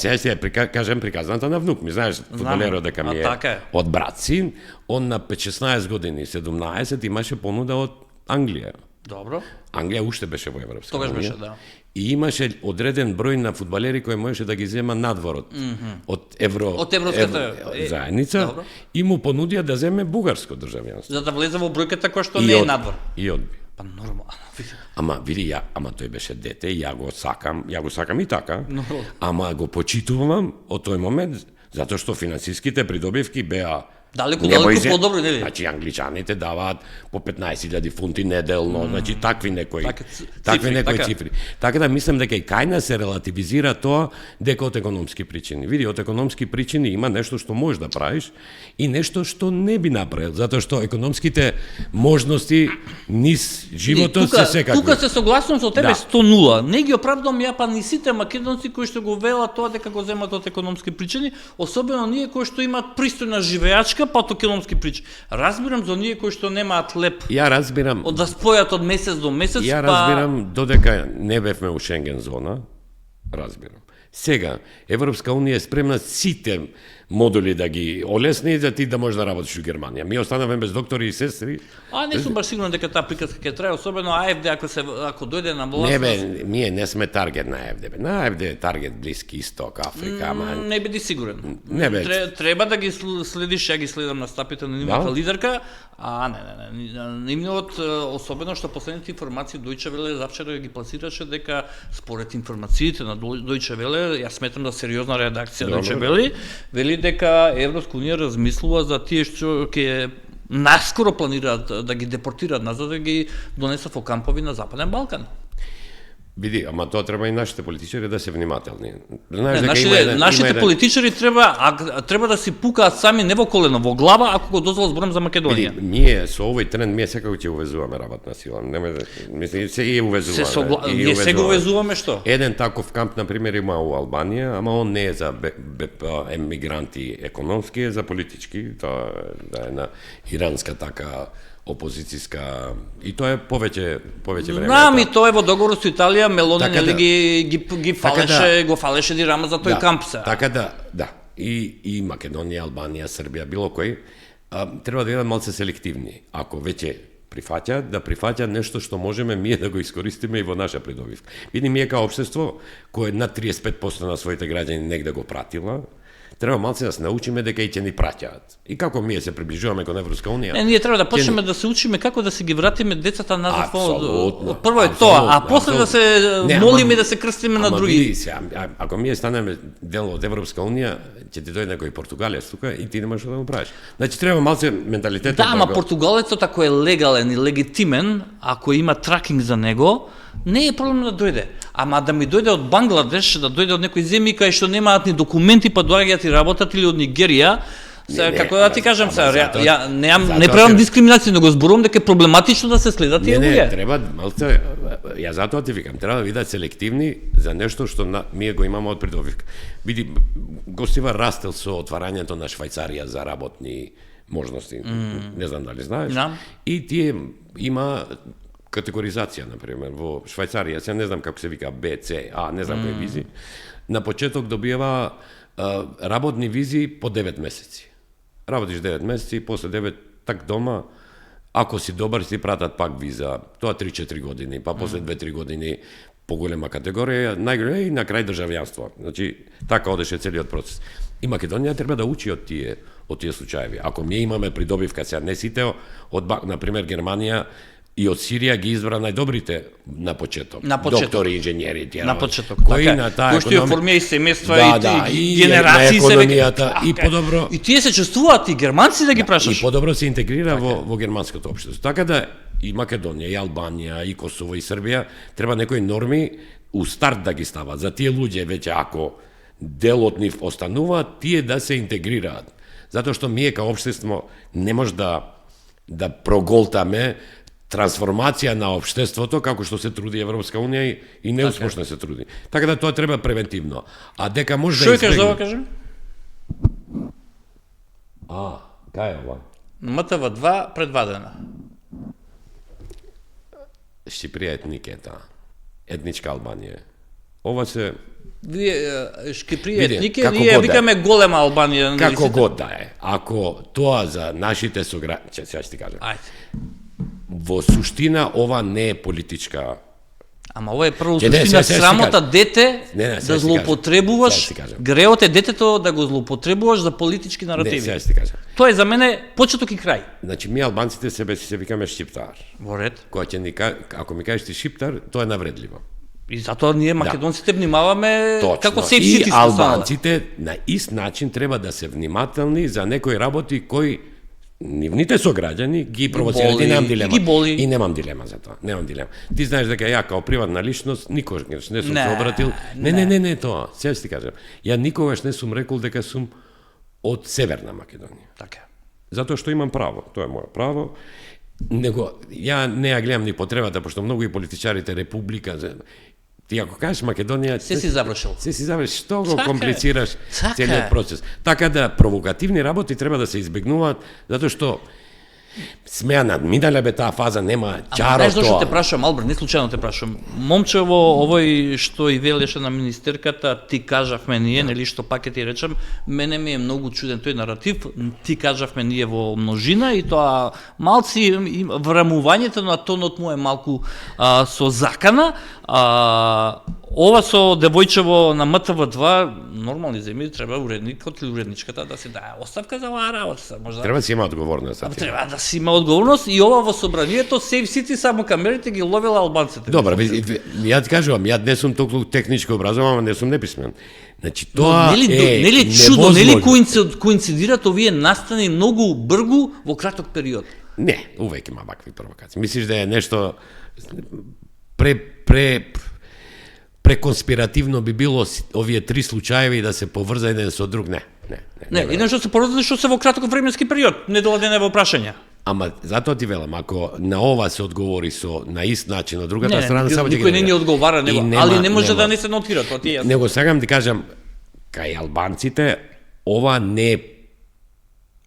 Сега ќе кажем приказната на внук ми, знаеш, фудбалерот дека ми е од брат син, он на 15-16 години, 17 имаше понуда од Англија. Добро. Англија уште беше во Европска Тогаш унија. беше, да. И имаше одреден број на фудбалери кои можеше да ги зема надворот од Европската заедница Добро. и му понудија да земе бугарско државјанство. За да влезе во бројката која што не е надвор. И одби. Па нормално. Ама види, ама тој беше дете, ја го сакам и така. Но. Ама го почитувам од тој момент затоа што финансиските придобивки беа Далеку небојзе. подобро, нели? Значи англичаните даваат по 15.000 фунти неделно, значи такви некои цифри. Така да мислам дека и кај нас се релативизира тоа дека од економски причини. Види, од економски причини има нешто што можеш да правиш и нешто што не би направил, затоа што економските можности низ животот се секакви. Тука се согласувам со тебе 100-0. Не ги оправдам ја па ни сите македонци кои што го велат тоа дека го земат од економски причини, особено ние кои што имаат пристојна живеачка па од економски причини. Разбирам за оние кои што немаат леп. Ја разбирам. Од да спојат од месец до месец, Ја разбирам додека не бевме у Шенген зона. Разбирам. Сега Европска унија е спремна сите модули да ги олесни за ти да можеш да работиш у Германија. Ми останавме без доктори и сестри. Не сум баш сигурен дека таа приказка ќе трае, особено АФД ако дојде на власт. Не бе, ние не сме таргет на АФД. На АФД е таргет Блиски Исток, Африка, ама не биди сигурен. Не бе. Треба да ги следиш, ја ги следам на стапите на нивната лидерка. Не. Нивниот, особено што последните информации Дојче Веле завчера ги пласираше дека според информациите на Дојче Веле, јас сметам да сериозна редакција Дојче Веле, вели дека Европска унија размислува за тие што ќе наскоро планираат да ги депортираат назад, да ги донесат во кампови на Западен Балкан. Види, ама тоа треба и нашите политичари да се внимателни. Знаеш дека нашите политичари треба да си пукаат сами не во колено, во глава, ако го дозволат зборам за Македонија. Види, ние со овој тренд ние секако ќе увезуваме работна сила. Мислам, се и увезуваме. Ние се го увезуваме што? Еден таков камп, на пример, има у Албанија, ама он не е за емигранти економски, е за политички. Тоа е на иранска така опозицијска, и тоа е повеќе време. Знам, и тоа е во договор со Италија, Мелони нели ги фалеше, го фалеше Дирама за тој камп се. Така да. И Македонија, Албанија, Србија, било кој, треба да бидат малце селективни. Ако веќе прифаќаат, да прифаќаат нешто што можеме ние да го искористиме и во наша придобивка. Види, ние као општество, кое над 35% на своите граѓани негде го пратила, треба малце да се научиме дека и ќе ни праќаат. И како ние се приближуваме кон Европска унија. Ние треба да почнеме да се учиме како да се ги вратиме децата назад во прво е тоа, а после да се молиме да се крстиме на други. Ако ние станеме дел од Европска унија, ќе ти дојде некој Португалец тука и ти немаш да го правиш. Значи треба малце менталитетот. Да, ама португалецот ако е легален и легитимен, ако има тракинг за него, не е проблем да дојде. Ама да ми дојде од Бангладеш, да дојде од некој земји кај што немаат ни документи па доаѓаат и работат, или од Нигерија, како да ти кажам ја не правам дискриминација, но го зборувам дека е проблематично да се следат тие луѓе. Не, треба малце, ја затоа ти викам, треба да бидат селективни за нешто што ние го имаме од придобивка. Види, гостива растел со отварањето на Швајцарија за работни можности. Не знам дали знаеш. Знам. И тие има категоризација, например, во Швајцарија, се не знам како се вика Б, С, А, не знам кои визи. На почеток добива работни визи по 9 месеци. Работиш 9 месеци, после 9 так дома, ако си добар, си пратат пак виза. Тоа 3-4 години, па после 2-3 години поголема категорија, најголема и на крај државјанство. Значи, така одеше целиот процес. И Македонија треба да учи од тие случаеви. Ако ние имаме придобивка, сега не сите, например, Германија и од Сирија ги избра најдобрите на почеток. Доктори, инженери, тие. На почеток, кои така. на таа кои што ја формија и семејства и и генерации на економијата и подобро. И тие се чувствуваат и германци да ги прашаш. И подобро се интегрира во германското општество. Така да и Македонија, и Албанија, и Косово, и Србија треба некои норми у старт да ги стават. За тие луѓе веќе ако дел од нив остануваат, тие да се интегрираат. Затоа што ние као општество не може да проголтаме трансформација на општеството како што се труди Европска унија и неуспешно се труди. Така да тоа треба превентивно. А дека може да избегне. Што кажеш, кажем? Кај е ова? МТВ 2 предвадена. Шиприја етникета. Етничка Албанија. Ова се Вие Шкиприја Види, етнике, како ние год да викаме голема Албанија. како год да е. Ако тоа за нашите сограѓани, сега ќе ти кажам. Ајде. Во суштина ова не е политичка. Ама ова е прво Ќе не, суштина сега срамота дете Не, да сега ти злоупотребуваш, кажам. Сега ти кажам. греот е детето да го злоупотребуваш за политички Не, наративи. сега ќе ти кажам. Тоа е за мене почеток и крај. Значи, ми албанците се викаме шиптар. Во ред. Која ќе ни ако ми кажеш ти шиптар, тоа е навредливо. И затоа ние македонците внимаваме Точно. како сейф И сити албанците на ист начин треба да се внимателни за некои работи кои нивните сограѓани ги провоцираат и немам дилема. ги боли. И немам дилема за тоа. Немам дилема. Ти знаеш дека ја као приватна личност никогаш не сум се обратил. Не тоа. Сега ти кажам. Ја никогаш не сум рекол дека сум од Северна Македонија. Така. Затоа што имам право, тоа е мое право. Него ја не ја гледам ни потребата, пошто многу и политичарите република, ти ако кажеш Македонија, Се си завршил. Се си завршил, што го Така е. комплицираш Така целиот е. процес. Така да провокативни работи треба да се избегнуваат, затоа што смеа надминале бе таа фаза, нема чаро Знаеш зашто тоа. те прашувам, Албер, не случајно те прашувам. Момчево, овој што и велеше на министерката, ти кажавме ние, нели што пак ќе ти речем, мене ми е многу чуден тој наратив, ти кажавме ние во множина и тоа малци врамувањето на тонот му е малку со закана. Ова со девојчево на МТВ2, нормални земји, треба уредникот или уредничката да се дае оставка за оваа работа. Можда Треба да си има одговорност. треба да си има одговорност и ова во собранието Сейф Сити само камерите ги ловела албанците. Добро, ја ти кажувам, ја не сум толку технички образован, ама не сум неписмен. Значи тоа нели чудо, нели коинцидираат овие настани многу бргу во краток период. Не, увек има вакви провокации. Мислиш да е нешто преконспиративно би било овие три случаеви да се поврза еден со друг? Не, иначе се поврза што се во краток временски период, недела дена во прашања. Ама затоа ти велам, ако на ова се одговори на ист начин, од другата страна само никој не ни одговара, али не може да не се нотира, тоа ти е јасно. Него сакам да кажам, кај албанците ова не е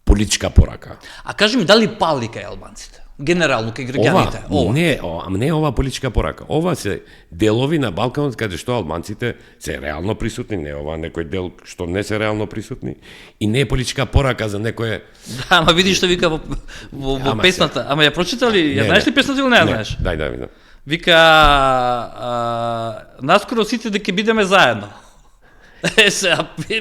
политичка порака. А кажи ми, дали пали кај албанците? Генерално кај граѓаните? Не ова политичка порака. Ова се делови на Балканот каде што албанците се реално присутни, не ова некој дел што не се реално присутни и не е политичка порака за некој. Да, ама видиш што вика во песната. Ама ја прочита ли? Ја знаеш ли песната или не ја знаеш? Дај да видам. Вика наскоро сите дека бидеме заедно.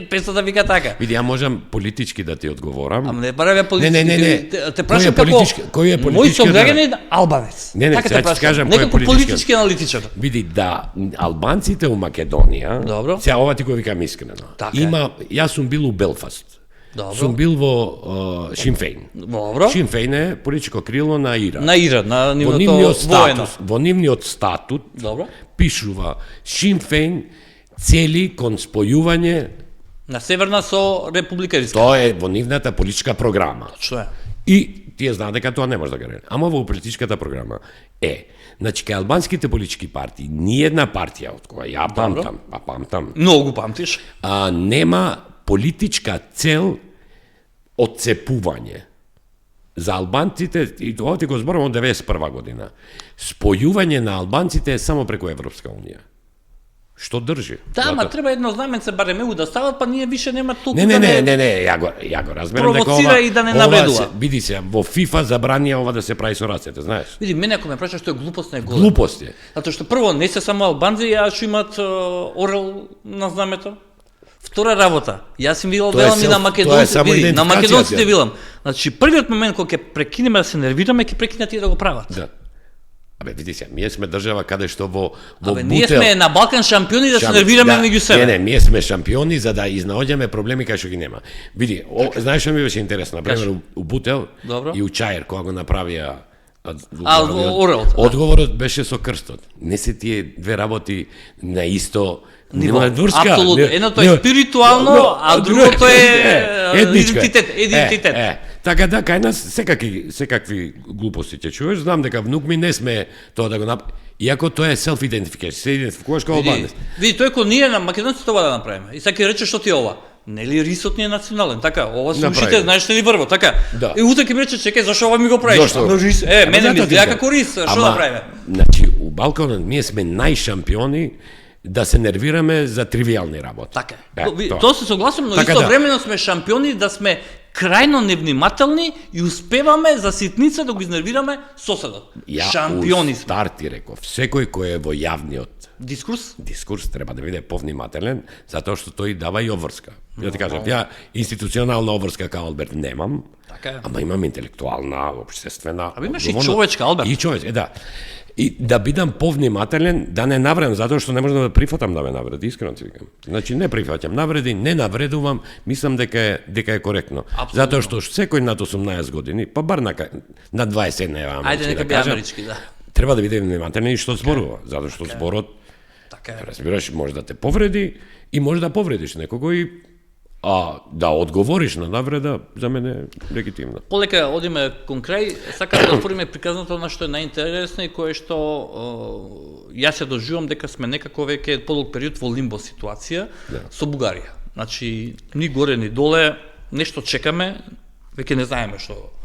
Песната вика така. Види, ја можам политички да ти одговорам. Ама не барам ја политички. Не. Те прашам како кој е политички? Мој сограѓанин албанец. Не, така сега те ќе кажам прашам. кој е Некако политички политички аналитичар. Види, да, албанците у Македонија, Добро. Сега ова ти го викам искрено. Така Јас сум бил у Белфаст. Добро. Сум бил во Шимфейн. Добро. Шимфейн е политичко крило на Ира. На Ира, на нивното воено. Во нивниот статут Добро. пишува Шимфейн цели кон спојување На северна со Република Ирска. Тоа е во нивната политичка програма. Што е? И тие знаат дека тоа не може да го реализира. Ама во политичката програма значи кај албанските политички партии, ни една партија од која ја памтам, Многу памтиш. нема политичка цел одцепување. за албанците, и ова ти го зборувам од 91 година, спојување на албанците е само преку Европска унија. Што држи? Да, ма треба едно знаменце барем EU да стават, па ние више нема толку Не, ја го разберам дека провоцира и да не навредува. Види се, во ФИФА забранија ова да се прави со рацете, знаеш? Види, мене ако ме прашаш што е глупост, не е голем. Глупост е. Затоа што прво не се само албанци, ја што имат орел на знамето. Втора работа, јас им видел Тоа е велам и на тоа е македонците, само види, на идентификација, македонците ќе. велам. Значи првиот момент кога ќе прекинеме да се нервираме, ќе прекинат и да го прават. Да. Абе, види се, ние сме држава каде што во Абе, Бутел... ние сме на Балкан шампиони да се нервираме меѓу себе. Не, ние сме шампиони за да изнаоѓаме проблеми кај што ги нема. Види, знаеш што ми беше интересно, на пример у Бутел Добро. и у Чаер кога го направија орел. Одговорот беше со крстот. Не се тие две работи на исто Ниво. нема врска. Апсолутно. Едното е спиритуално, а другото е идентитет. Така да, кај нас секакви глупости ќе чуеш, знам дека внук ми не сме тоа да го иако тоа е self-identification, се идентификуваш како албанец. Види, тој кој ние на македонците ова да направиме. И сега ќе рече што ти е ова? Нели рисот ни е национален, така? Ова слушате, знаеш ли врво, така? Да. И утре ќе ми рече, чекај, зашо ова ми го правиш? Зашто? Рис, мене ми изгледа како рис, што да правиме? Значи, у Балканот ние сме најшампиони да се нервираме за тривијални работи. Така. Тоа. Тоа се согласувам, но Така истовремено сме шампиони да сме крајно невнимателни и успеваме за ситница да го изнервираме соседот. Шампиони у сме. старти реков, секој кој е во јавниот Дискурс? треба да биде повнимателен, затоа што тој дава и обврска. Ја ти кажам, ја институционална обврска као Алберт немам, Така е. ама имам интелектуална, обштествена. Абе, имаш и човечка, Алберт. И човечка, да. И да бидам повнимателен, да не навредам, затоа што не можам да прифатам да ме навреди, искрено ти викам. Значи не прифаќам навреди, не навредувам, мислам дека е коректно. Апсолутно. Затоа што секој над 18 години, па бар на 20 не вам. Ајде нека биде амерички, да. Треба да биде внимателен и што зборува, затоа што зборот, Така е. разбираш, може да те повреди и може да повредиш некого и да одговориш на навреда, за мене е легитимно. Полека одиме кон крај, сакам да отвориме приказната на што е најинтересно и кое што јас се доживам дека сме некако веќе подолг период во лимбо ситуација со Бугарија. Значи, ни горе ни доле, нешто чекаме, веќе не знаеме што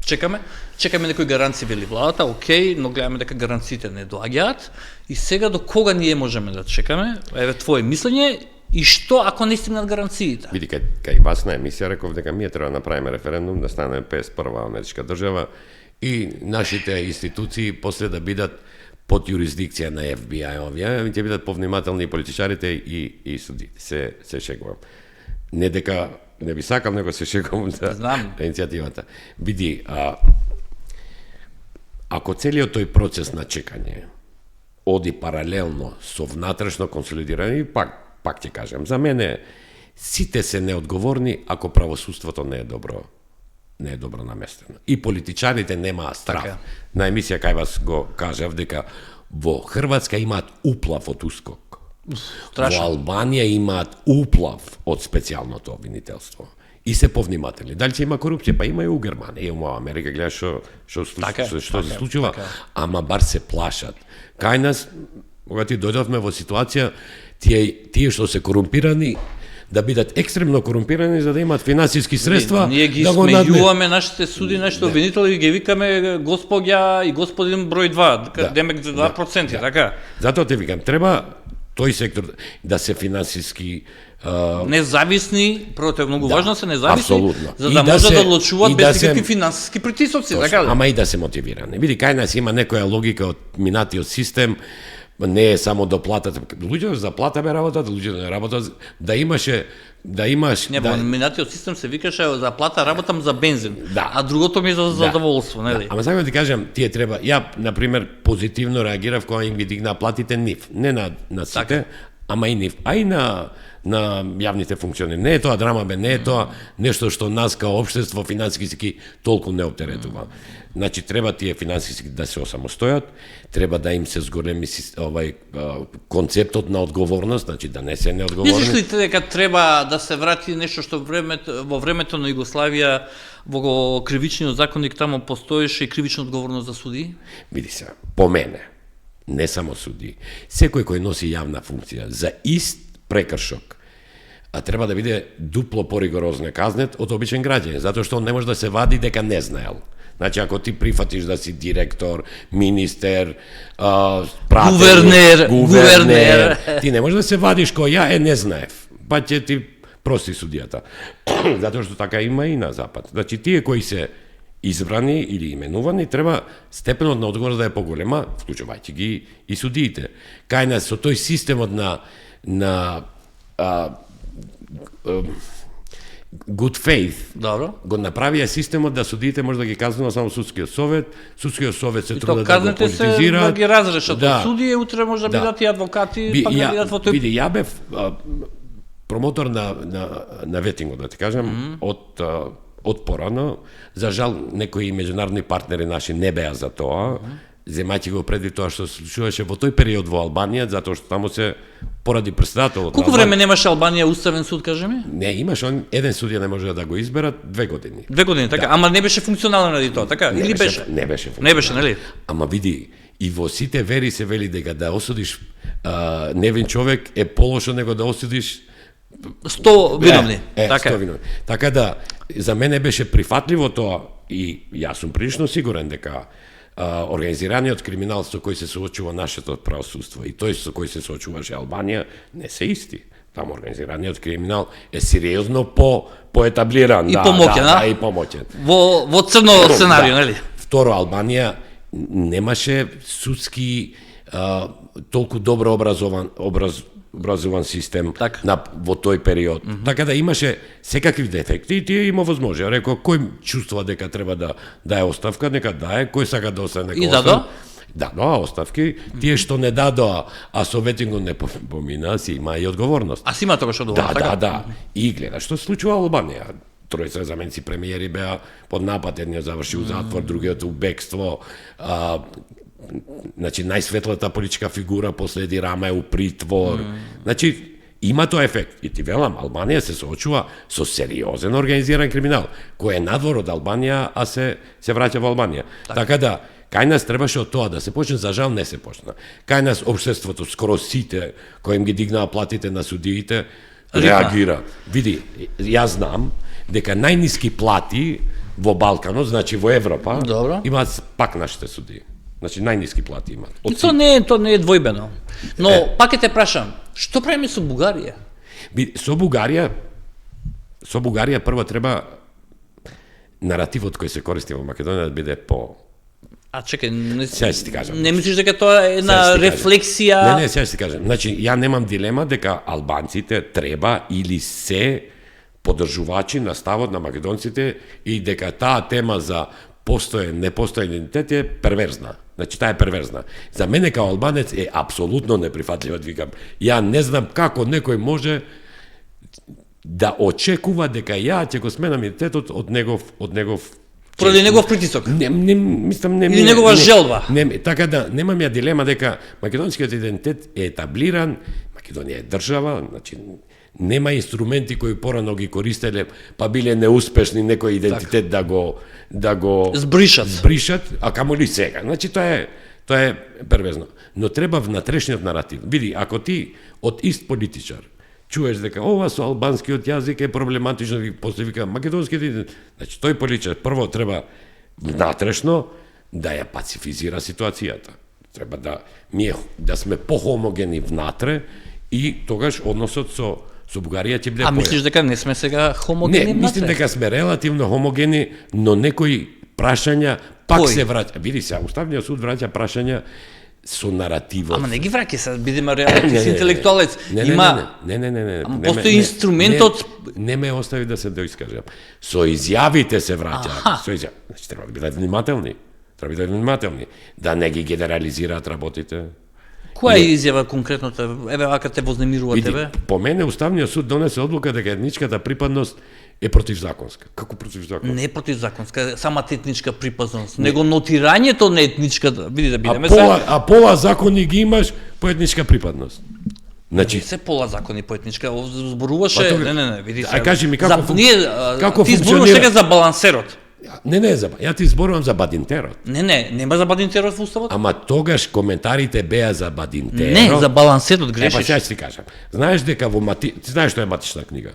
чекаме некои гаранции вели владата, окей, но гледаме дека гаранциите не доаѓаат и сега до кога ние можеме да чекаме? Еве твое мислење и што ако не стигнат гаранциите? Види, кај вас на емисија реков дека ние треба да направиме референдум, да станеме 51-ва америчка држава и нашите институции после да бидат под юрисдикција на FBI овие, ќе бидат повнимателни и политичарите и судите. Се шегувам. Не дека не би сакал, него се шегувам за иницијативата. Види, ако целиот тој процес на чекање оди паралелно со внатрешно консолидирање, пак ќе кажем, за мене сите се неодговорни ако правосудството не е добро наместено. И политичарите немаат страв. Така. На емисија кај вас го кажав дека во Хрватска имаат уплав од УСКОК. Страшно. Во Албанија имаат уплав од специјалното обвинителство. И се повнимателни. Дали ќе има корупција? Па има и у Германија, и у Америка, гледаш што се случува, ама бар се плашат. Кај нас, кога ти дојдовме во ситуација, тие што се корумпирани, да бидат екстремно корумпирани за да имат финансиски средства, ние ги да го смејуваме нашите суди, нашите обвинители и ги викаме господја и господин број 2, демек за 2%, така? Затоа те викам, треба тој сектор да се финансиски независни, прво тоа е многу важно се независни, апсолутно. за да може да одлучуваат без никакви се финансиски притисоци, така ли? Ама и да се мотивирани. Види, кај нас има некоја логика од минатиот систем, не е само до платата. Луѓето за плата бе работат, луѓето не работат, да имаш... Не, во минатиот систем се викаше за плата работам за бензин, Да. а другото ми е за задоволство, нели? Ама сакам да ти кажам, тие треба, ја, например, позитивно реагирав кога им ги дигна платите нив, не на сите, ама и нив, а и на јавните функционери. Не е тоа драма, не е тоа нешто што нас као општество финансиски толку не оптеретува. Значи, треба тие финансиски да се осамостојат, треба да им се зголеми концептот на одговорност, значи да не се неодговорни. Мислиш ли дека треба да се врати нешто што во времето на Југославија во кривичниот законник таму постоеше и кривична одговорност за суди? Види се, по мене, не само суди, секој кој носи јавна функција за ист прекршок, а треба да биде дупло поригорозно казнет од обичен граѓанин, затоа што он не може да се вади дека не знаел. Значи, ако ти прифатиш да си директор, министер, пратеник, гувернер, ти не можеш да се вадиш кој ја не знаев, па ќе ти прости судијата. Затоа што така има и на Запад. Значи, тие кои се избрани или именувани, треба степенот на одговор да е поголема, вклучувајќи ги и судиите. Кај нас со тој системот на good faith, Добро. го направија системот да судиите може да ги казнува само судскиот совет се трудат да го казните се политизираат. да ги разрешат Да. од судија, утре може да бидат и адвокати, пак да бидат во тој... Види, ја бев промотор на ветингот, да ти кажам, од порано. За жал, некои меѓународни партнери наши не беа за тоа, земајќи го преди тоа што се случуваше во тој период во Албанија, затоа што таму се поради председателот. Колку време немаше Албанија уставен суд, кажи ми? Не, имаше еден судија не може да го изберат 2 години. 2 години, така, ама не беше функционално ради тоа, така? Или беше? Не беше. Не беше, нели? Ама види, и во сите вери се вели дека да осудиш невин човек е полошо него да осудиш 100 виновни. Така. 100 виновни. Така да, за мене беше прифатливо тоа и јас сум прилично сигурен дека организираниот криминал со кој се соочува нашето правосудство и тој со кој се соочуваше Албанија не се исти. Таму организираниот криминал е сериозно поетаблиран, И помоќен, и помоќен. Во црно сценарио, нели? Второ, Албанија немаше судски толку добро образован систем во тој период. Така да имаше секакви дефекти и тие има возможност. Рекоа, кој чувствува дека треба да дае оставка, нека дае, кој сака да остане нека остане. Да, оставки. Тие што не дадоа, а со ветингот не помина, си има и одговорност. А си има тогаш одговорност, така? Да. И гледа што се случува во Албанија. Тројца заменци премиери беа под напад, едниот заврши у затвор, другиот у бегство. Значи, најсветлата политичка фигура последи Рама е у притвор. Значи, има тоа ефект. И ти велам, Албанија се соочува со сериозен организиран криминал, кој е надвор од Албанија, а се враќа во Албанија. Така да, кај нас требаше од тоа да се почне, за жал не се почна. Кај нас општеството, скоро сите, кои им ги дигнаа платите на судиите, реагира. Види, јас знам дека најниски плати во Балканот, значи во Европа, имаат пак нашите судии. Значи најниски плати имаат. И тоа не е двојбено. Но пак ќе те прашам, што правиме со Бугарија? Со Бугарија прво треба наративот кој се користи во Македонија да биде А чекај, сега ќе ти кажам. Не мислиш дека тоа е една рефлексија? Не, сега ќе ти кажам. Значи, ја немам дилема дека албанците треба или се поддржувачи на ставот на македонците и дека таа тема за постоен, непостоен идентитет е перверзна. Значи, таа е перверзна. За мене као албанец е апсолутно неприфатливо, викам. Ја не знам како некој може да очекува дека ја ќе го сменам идентитетот од негов поради негов притисок. Мислам или негова желба. Така да немам ја дилема дека македонскиот идентитет е етаблиран, Македонија е држава, значи нема инструменти кои порано ги користеле, па биле неуспешни некој идентитет да го збришат, а камоли сега. Значи тоа е перверзно. Но треба внатрешниот наратив. Види, ако ти од ист политичар чуеш дека ова со албанскиот јазик е проблематично, после вика македонскиот идентитет, значи тој политичар прво треба внатрешно да ја пацифизира ситуацијата. Треба да сме похомогени внатре и тогаш односот со Бугарија ќе биде појак. А мислиш дека не сме сега хомогени внатре? Не, мислим дека сме релативно хомогени, но некои прашања пак се враќа. Види се, Уставниот суд враќа прашања со наративот. Ама не ги враќа се, бидеме реалити интелектуалец. Има Не. Ама постои инструментот. Не ме остави да се доискажам. Со изјавите се враќа. Значи треба да бидат внимателни. Да не ги генерализираат работите. Која е изјава конкретната? Еве, ака те вознемирува тебе? По мене Уставниот суд донесе одлука дека етничката припадност е противзаконска. Како противзаконска? Не е противзаконска, самата етничка припадност, него нотирањето на етничката, види да бидеме А пола закони ги имаш по етничка припадност. Значи се пола закони по етничка, зборуваше, не, види се. А кажи ми како ти зборуваш сега за балансерот. Не, ја ти зборувам за Бадинтерот. Не, нема за Бадинтерот во Уставот. Ама тогаш коментарите беа за Бадинтерот. Не, за балансерот грешиш. Па сега ќе ти кажам. Знаеш дека ти знаеш што е матична книга?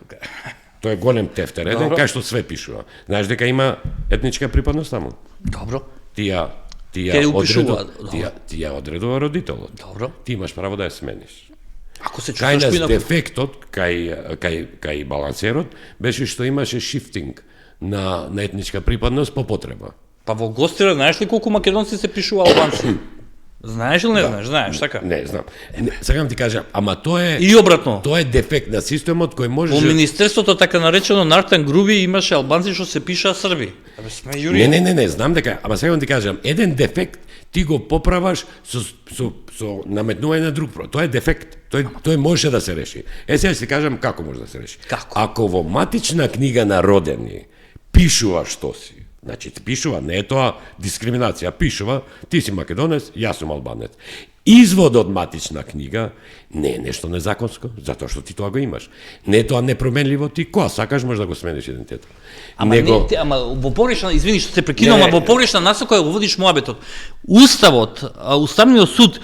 Тоа е голем тефтер, еден Добро. кај што све пишува. Знаеш дека има етничка припадност таму? Добро. Тија Ќе упишува, тија одредува родителот. Добро. Ти имаш право да ја смениш. Ако се Кај чувстваш нас пинако... дефектот, кај балансерот, беше што имаше шифтинг на етничка припадност по потреба. Па во Гостира, знаеш ли колку македонци се пишува албанци? Знаеш или не знаеш? Знаеш, така? Не, знам. Сакам ти кажам, ама тоа е И обратно. тоа е дефект на системот кој може Во Министерството, така наречено Нартан Груби, имаше албанци што се пишаа Срби. Абе, сме јури. Не, знам дека, ама сакам ти кажам, еден дефект ти го поправаш со наметнување на друг проблем. Тоа е дефект. Тој може да се реши. Сега ќе ти кажам како може да се реши. Како? Ако во матична книга на родени пишува што си, значи пишува, не е тоа дискриминација, пишува, ти си македонец, јас сум албанец. Извод од матична книга не е нешто незаконско, затоа што ти тоа го имаш. Не е тоа непроменливо, ти кога сакаш можеш да го смениш идентитетот. Ама ама во погрешна, извини што се прекинувам, ама во погрешна насока го водиш моабетот. Уставот, Уставниот суд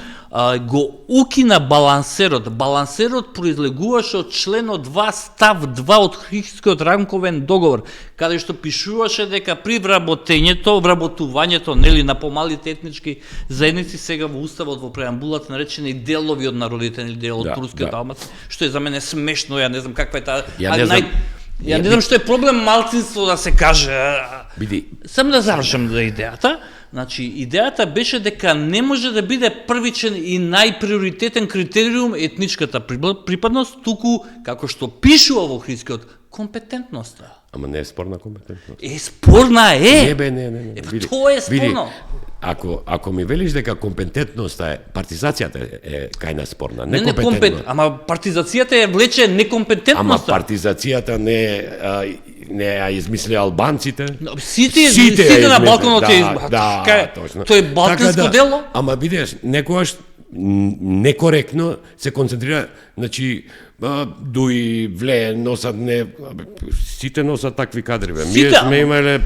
го укина балансерот. Балансерот произлегуваше од членот 2 став 2 од Хигскиот рамковен договор, каде што пишуваше дека при вработувањето нели на помалите етнички заедници, сега во уставот во преамбулата наречени делови од народите или дел од турскиот албански, што е за мене смешно, ја не знам каква е таа. Ја не знам што е проблем малцинство да се каже. Биди. Сам да завршам за идејата. Значи, идејата беше дека не може да биде првичен и најприоритетен критериум етничката припадност, туку, како што пишува во Хрискиот, компетентноста. Ама не е спорна компетентност. Спорна е! Не. Тоа е спорно. Ако ми велиш дека компетентноста е, партизацијата е кај нас спорна, не компетентност. Ама партизацијата е влече некомпетентноста. Ама партизацијата не ја измисли албанците. Сите на Балканот ја точно. Тоа е балканско дело. Ама видиш, некогаш некоректно се концентрира, значи дуи, вле, носат сите носат такви кадри, бе. Ние сме имале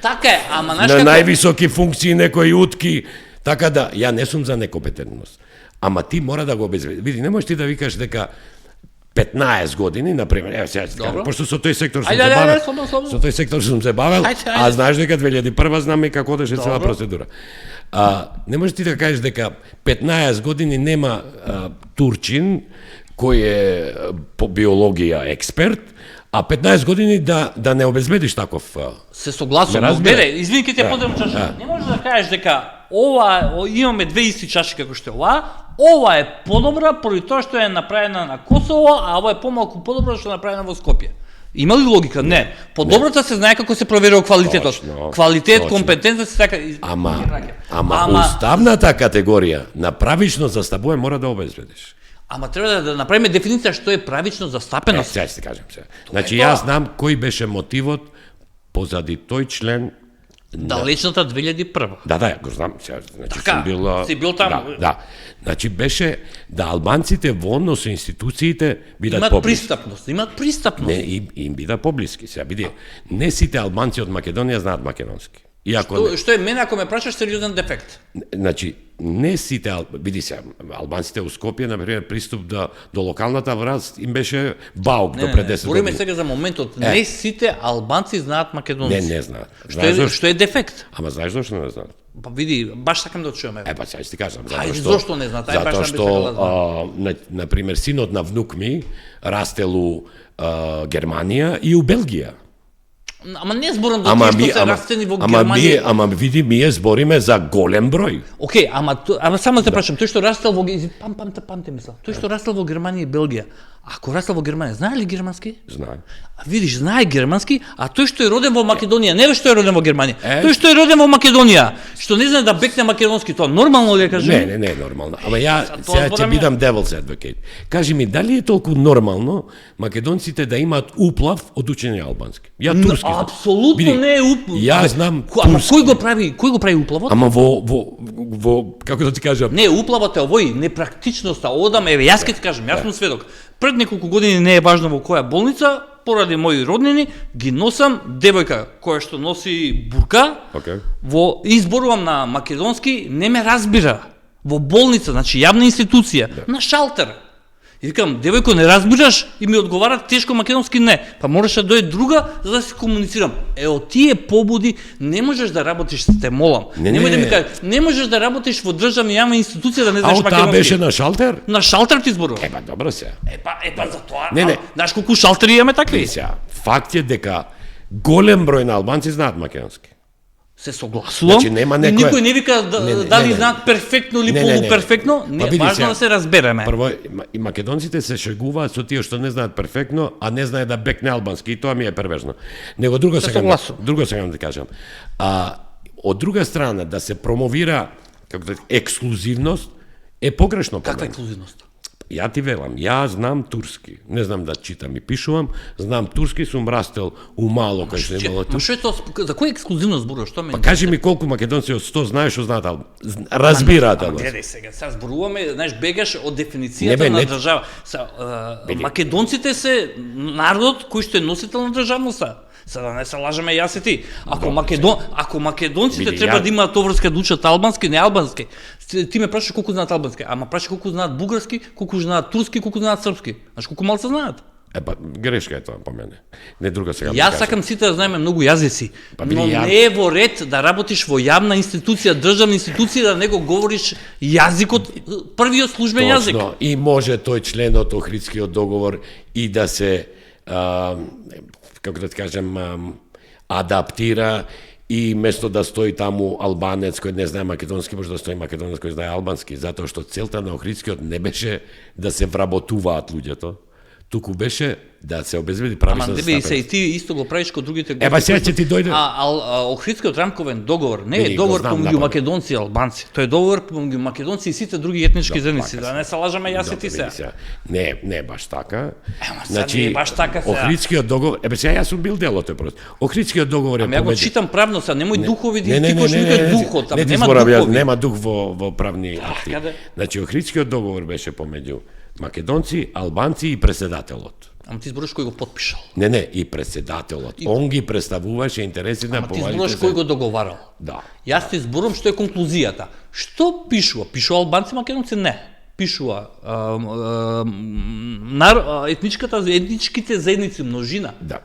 така е, ама на највисоки функции некои утки, така да ја не сум за некомпетентност. Ама ти мора да го обезбедиш. Види, не можеш ти да викаш дека 15 години, например, сега ќе кажам, пошто со тој сектор сум се бавел. Со тој сектор сум се бавел, а знаеш дека 2001 знаме како одеше цела процедура. Не можеш ти да кажеш дека 15 години нема турчин кој е по биологија експерт, а 15 години да не обезбедиш таков. Се согласувам. Извини ке те подрем чаша. Не можеш да кажеш дека ова имаме две исти чаши како што е ова е подобра поради тоа што е направена на Косово, а ова е помалку подобра што е направена во Скопје. Има ли логика? Не. Подобрата се знае како се проверува квалитетот. Квалитет, компетентност така. Ама уставната категорија на правично застапување мора да обезбедиш. Ама треба да направиме дефиниција што е правично застапеност. Сега ќе кажам сега. Значи јас знам кој беше мотивот позади тој член. Далечната 2001. Да, го знам. Значи така, си бил таму. Да. Значи беше да албанците во однос со институциите бидат поблиски. Имат пристапност. Не, им бидат поблиски. Сега биде, не сите албанци од Македонија знаат македонски. Што е мене ако ме прашаш сериозен дефект? Значи, не сите, види се, албанците у Скопје, например, приступ до локалната власт им беше баук до пред 10 години. Говориме сега за моментот, не сите албанци знаат македонски. Не знаат. Што е дефект? Ама знаеш зашто не знаат? Па види, баш сакам да чуеме. Па сега ќе ти кажам, зашто не знаат? Затоа што, на пример, синот на внук ми растел у Германија и у Белгија. Ама не зборам за тие што се растени во Германија. Ама види, ние збориме за голем број. Океј, ама само те прашам, тој што растел во памте мисла. Тој што растел во Германија и Белгија. Ако растел во Германија, знае ли германски? Знае. А видиш, знае германски, а тој што е роден во Македонија, не што е роден во Германија. Тој што е роден во Македонија, што не знае да бекне македонски, тоа нормално ли е, кажи? Не е нормално. Ама ја сега ќе бидам devil's advocate. Кажи ми, дали е толку нормално македонците да имаат уплав од учење албански? Ја турски. Апсолутно не е уплав. Ја знам турски. Ама кој го прави уплавот? Ама во како да ти кажам? Не, уплавот е овој непрактичноста. Одам, еве јас ќе ти кажам, јас сум сведок. Пред неколку години, не е важно во која болница, поради мои роднини, ги носам девојка која што носи бурка, во изборувам на македонски, не ме разбира. Во болница, значи јавна институција, на шалтер. И викам, девојко, не разбираш? И ми одговара тешко македонски не. Па мораше да дојде друга за да се комуницирам. Од тие побуди не можеш да работиш, те молам. Немој да ми кажеш, не можеш да работиш во државна јавна институција да не знаеш македонски. А таа беше на шалтер? На шалтер ти зборувам. Епа, добро се. Епа за тоа. Не. Знаеш колку шалтери имаме такви? Факт е дека голем број на албанци знаат македонски. Се согласувам. Значи, нема некој... Никој не вика дали знаат перфектно или полуперфектно. Не, важно да се разбереме. Прво, и македонците се шегуваат со тие што не знаат перфектно, а не знаат да бекне албански, и тоа ми е первежно. Него друго сакам да кажам. Од друга страна, да се промовира ексклузивност е погрешно. Каква ексклузивност? Ја ти велам, ја знам турски. Не знам да читам и пишувам, знам турски, сум растел у мало кај што имало турски. Што е тоа? За која ексклузивност зборуваш? Што ме? Па кажи ми колку македонци од 100 знаеш што знаат разбираат албански. Гледај сега, зборуваме, знаеш, бегаш од дефиницијата на држава. Македонците се народ кој што е носител на државноста. Сега не се лажеме јас и ти. Ако македонците треба да имаат обврска да учат албански, не албански. Ти ме прашаш колку знаат албански, ама прашаш колку знаат бугарски, колку знаат турски, колку знаат српски. Знаеш колку малку знаат? Епа, грешка е тоа по мене. Не друга сега. Јас сакам сите да знаеме многу јазици, но не е во ред да работиш во јавна институција, државна институција, да не го говориш јазикот, првиот службен јазик. Точно, и може тој член од Охридскиот договор и да се како да кажем, адаптира и место да стои таму албанец кој не знае македонски, може да стои македонец кој знае албански, затоа што целта на Охридскиот не беше да се вработуваат луѓето, туку беше да се обезбеди правишна застапеност. Ама се и ти исто го правиш кон другите групи. Еба сега ќе ти дојде. Охридскиот рамковен договор не е договор помеѓу македонци и албанци. Тој е договор помеѓу македонци и сите други етнички заедници. Да не се лажеме јас и ти се. Не е баш така. Значи не е баш така сега. Охридскиот договор, сега јас сум бил дел од тој процес. Охридскиот договор е помеѓу. Ама ја го читам правно, сега немој духови да истикош никој духот, ама нема духови. Нема дух во правни акти. Значи Охридскиот договор беше помеѓу македонци, албанци и председателот. Ама ти зборуваш кој го потпишал. Не, и председателот. Он ги представуваше интересите на повалите. Ама ти зборуваш кој го договарал. Да. Јас ти зборувам што е конклузијата. Што пишува? Пишува албанци, македонци? Не. Пишува етничките заедници, множина. Да.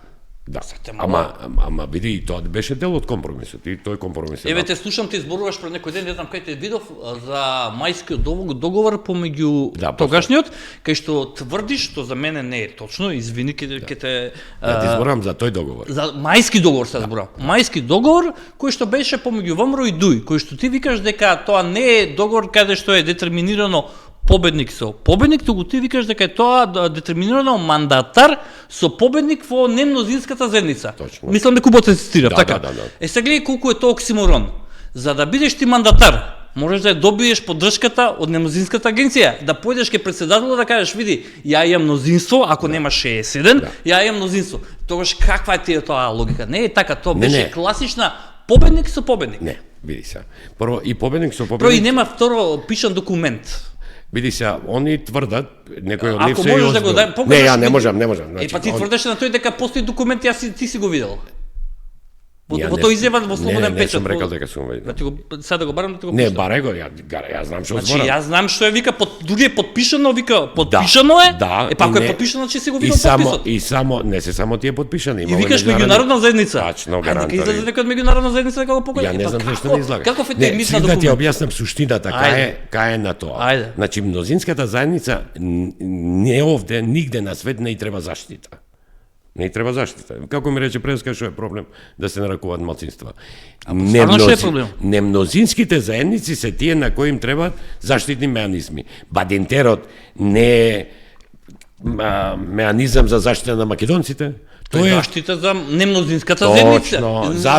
Ама види, тоа беше дел од компромисот и тој компромис. Еве те слушам, ти зборуваш пред некој ден, не знам кај те видов за мајскиот договор помеѓу тогашниот, кај што тврдиш, што за мене не е точно, извини ќе те ти зборувам за тој договор. За мајски договор се зборувам. Мајски договор кој што беше помеѓу ВМРО и ДУИ, кој што ти викаш дека тоа не е договор каде што е детерминирано победник со победник, туку ти викаш дека е тоа детерминирано мандатар со победник во немнозинската заедница. Точно. Мислам дека убаво се цитира, така. Да. Сега гледај колку е тоа оксиморон. За да бидеш ти мандатар, можеш да ја добиеш поддршката од немнозинската агенција, да појдеш ке председателот да кажеш, види, ја имам мнозинство, ако нема 61, ја имам мнозинство. Тогаш каква е тие тоа логика? Не е така, тоа беше класична победник со победник. Не, види се. Прво и победник со победник. Прво и нема второ пишан документ. Види се, они тврдат, некој од нив се Ако можеш да го дај, покажеш. Не, ја не можам. Па ти тврдеше на тој дека постои документ, ти си го видел. Во тој изјава во слободен печат. Не сум рекал дека сум видел. Сега да го барам да ти го пуштам. Не, барај го, ја знам што зборам. Значи јас знам што е вика, дури е подпишано, вика, подпишано е. Да. Па ако е подпишано, че си го видел подписот. И само не се само тие подпишани, има. И викаш меѓународна заедница. Тачно, гарантирам. Нека излезе некој од меѓународна заедница дека го покаже. Ја не знам зашто не излага. Каков е тој мит на документ? Не, да ти објаснам суштината, кај е на тоа. Значи мнозинската заедница не овде, нигде на свет не и треба заштита. Не треба заштита. Како ми рече Преска, што е проблем да се наракуваат малцинства? Немнозинските заедници се тие на кои им требаат заштитни меанизми. Бадинтерот не е меанизам за заштита на македонците. Тоа е заштита за немнозинската заедница.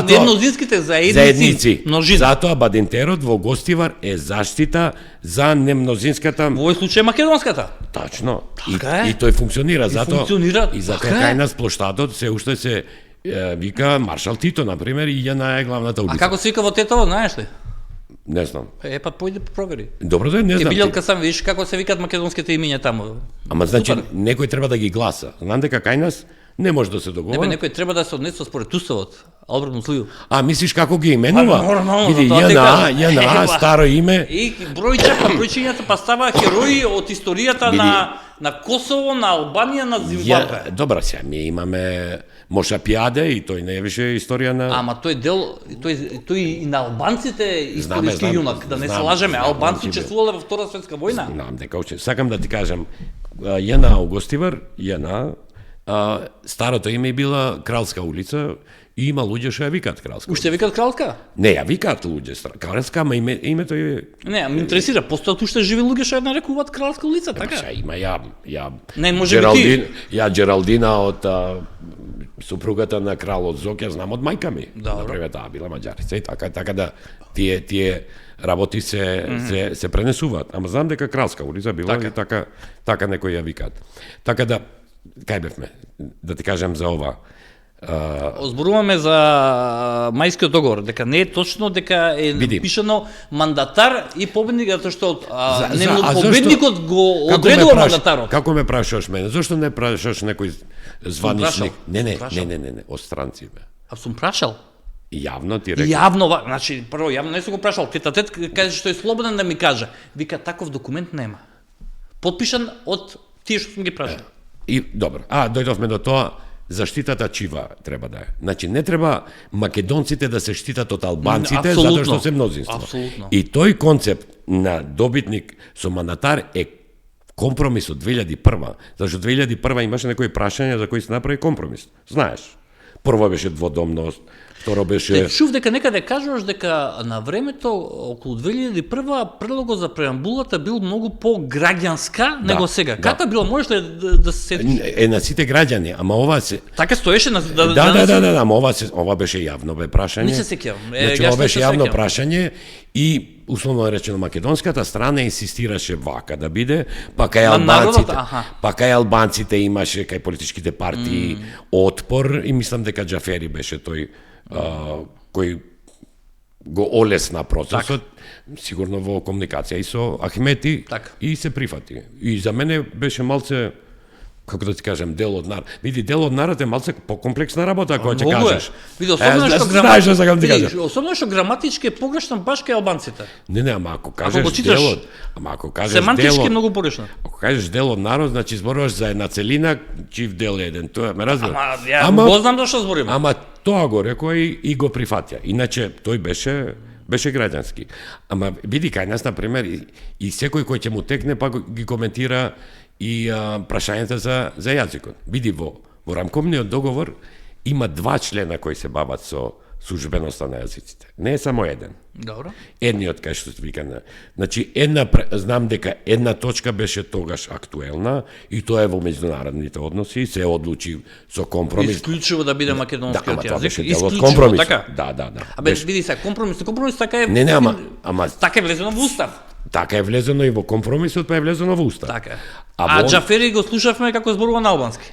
Немнозинските заедници. Затоа Бадинтерот во Гостивар е заштита за немнозинската. Во овој случај македонската. Тачно. И тој функционира, затоа и затоа кај нас плоштадот се уште се вика Маршал Тито, например, и ја на главната улица. А како се вика во Тетово, знаеш ли? Не знам. Па појде провери. Добро да не знам. Билелка сам видиш како се викаат македонските имиња таму. Ама значи некој треба да ги гласа. Знам дека кај нас не може да се договори. Некој треба да се однесува според уставот. Алберт Муслијов. А мислиш како ги именува? Нормално. Види JNA, старо име. И бројчињата па става херои од историјата на Косово, на Албанија, на Зимбабве. Добра се, ми имаме Мошапиаде и тој не е више историја на... Ама тој дел, тој и на албанците историски Знам, јунак, да не се лажеме, албанци учествувале во Втора светска војна. Знам дека сакам да ти кажам, Јана Аугостивар, старото име била Кралска улица и има луѓе што ја викаат Кралска. Уште викаат Кралска? Не, ја викаат луѓе Кралска, ама името е... Не, ме интересира, постојат уште живи луѓе што ја нарекуваат Кралска улица, така? Па има Не, може би ти. Ја Джералдина од супругата на кралот Зок, ја знам од мајка ми. Например, таа била маѓарица и така да тие работи се пренесуваат. Ама знам дека Кралска улица била и така некои ја викаат. Така да, кај бевме? Да ти кажам за ова. Озборуваме за Мајскиот договор, дека не е точно дека е напишано мандатар и победник, затоа што победникот го одредува мандатарот. Како ме прашуваш мене? Зошто не прашуваш некој званичник? Не, од странци бе. А сум прашал? Јавно ти рекол. Јавно, значи прво јавно не сум го прашал, тет каже што е слободен да ми каже. Вика таков документ нема. Подпишан од тие што сум ги прашал. И добро. Дојдовме до тоа. Заштитата чива треба да е. Значи, не треба македонците да се штитат од албанците, затоа што се мнозинство. Апсолутно. И тој концепт на добитник со мандатар е компромис од 2001. Зашто 2001 имаше некои прашања за кои се направи компромис. Знаеш, прво беше дводомност, второ беше... Чув дека некаде кажуваш дека на времето, околу 2001, предлогот за преамбулата бил многу по-граѓанска него сега. Каква било, можеш ли да се сетиш? На сите граѓани, ама ова се... Така стоеше на... Да, ама ова беше јавно бе прашање. Не се сеќавам. Значи, ова беше јавно прашање и условно речено македонската страна инсистираше вака да биде, па кај албанците имаше, кај политичките партии отпор и мислам дека Џафери беше тој кој го олесна процесот, сигурно во комуникација и со Ахмети и се прифати. И за мене беше малце, како да ти кажем, дел од народ. Види, дел од народ е малце покомплексна работа, која ќе кажеш. Види, особено што граматички е погрешно баш кај албанците. Не, ама ако кажеш делот, семантички многу погрешно. Ако кажеш дел од народ, значи зборуваш за една целина, чив дел е еден. Тоа ме разбира. Ама го знам зашто зборим. Ама тоа го рекоа и го прифатја. Иначе тој беше граѓански. Ама види кај нас, на пример, и секој кој ќе му текне па ги коментира и прашањата за јазикот. Види, во рамковниот договор има 2 члена кои се бават со службеноста на јазиците. Не е само еден. Добро. Едниот кај што се вика. Значи, знам дека една точка беше тогаш актуелна и тоа е во меѓународните односи, се одлучи со компромис. Исклучиво да биде македонскиот јазик. Исклучиво, така? Да. Види се, компромис така е. Не, ама така е влезено во устав. Така е влезено и во компромисот, па е влезено во устав. Така. А Џафери го слушавме како зборува на албански.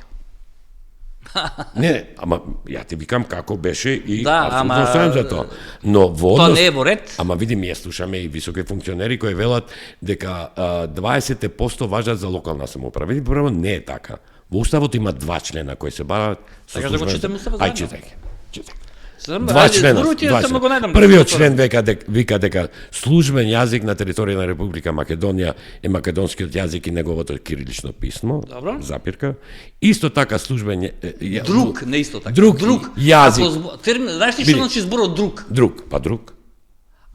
Не, ама ја ти викам како беше и апсолутно стојам за тоа. Но во однос... Тоа не е во ред. Ама види, ние слушаме и високи функционери кои велат дека 20% важат за локална самоуправа. Види, прво не е така. Во уставот има 2 члена кои се бават со службеност. Така да го читаме уставот заедно. Читај. 2 члена. Првиот член вика дека службен јазик на територија на Република Македонија е македонскиот јазик и неговото кирилично писмо. Добро. Запирка. Исто така службен друг, не исто така. Друг јазик. Знаеш ли што значи зборот друг? Друг.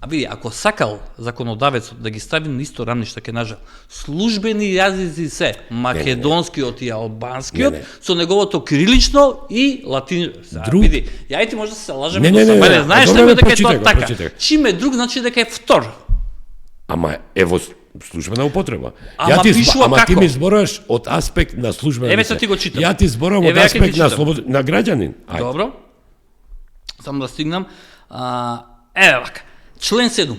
А види, ако сакал законодавецот да ги стави на исто рамниште, ќе кажа, службени јазици се македонскиот и албанскиот со неговото кирилично и латинично. Види, ја и ти може да се лажеме до себе, знаеш ли дека е тоа така? Чим е друг, значи дека е втор. Ама е во службена употреба. Ама ти ми зборуваш од аспект на службена. Еве се ти го читам. Ја ти зборувам од аспект на граѓанин. Добро. Само да стигнам. Еве вака. Член 7.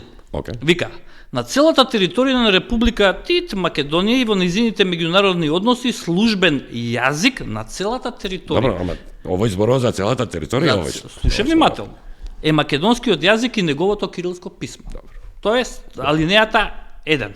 Вика, на целата територија на Република Македонија и во низините меѓународни односи службен јазик на целата територија. Добро, ама овој зборува за целата територија, Слушај внимателно. Е македонскиот јазик и неговото кирилско писмо. Добро. Тоест, алинејата 1.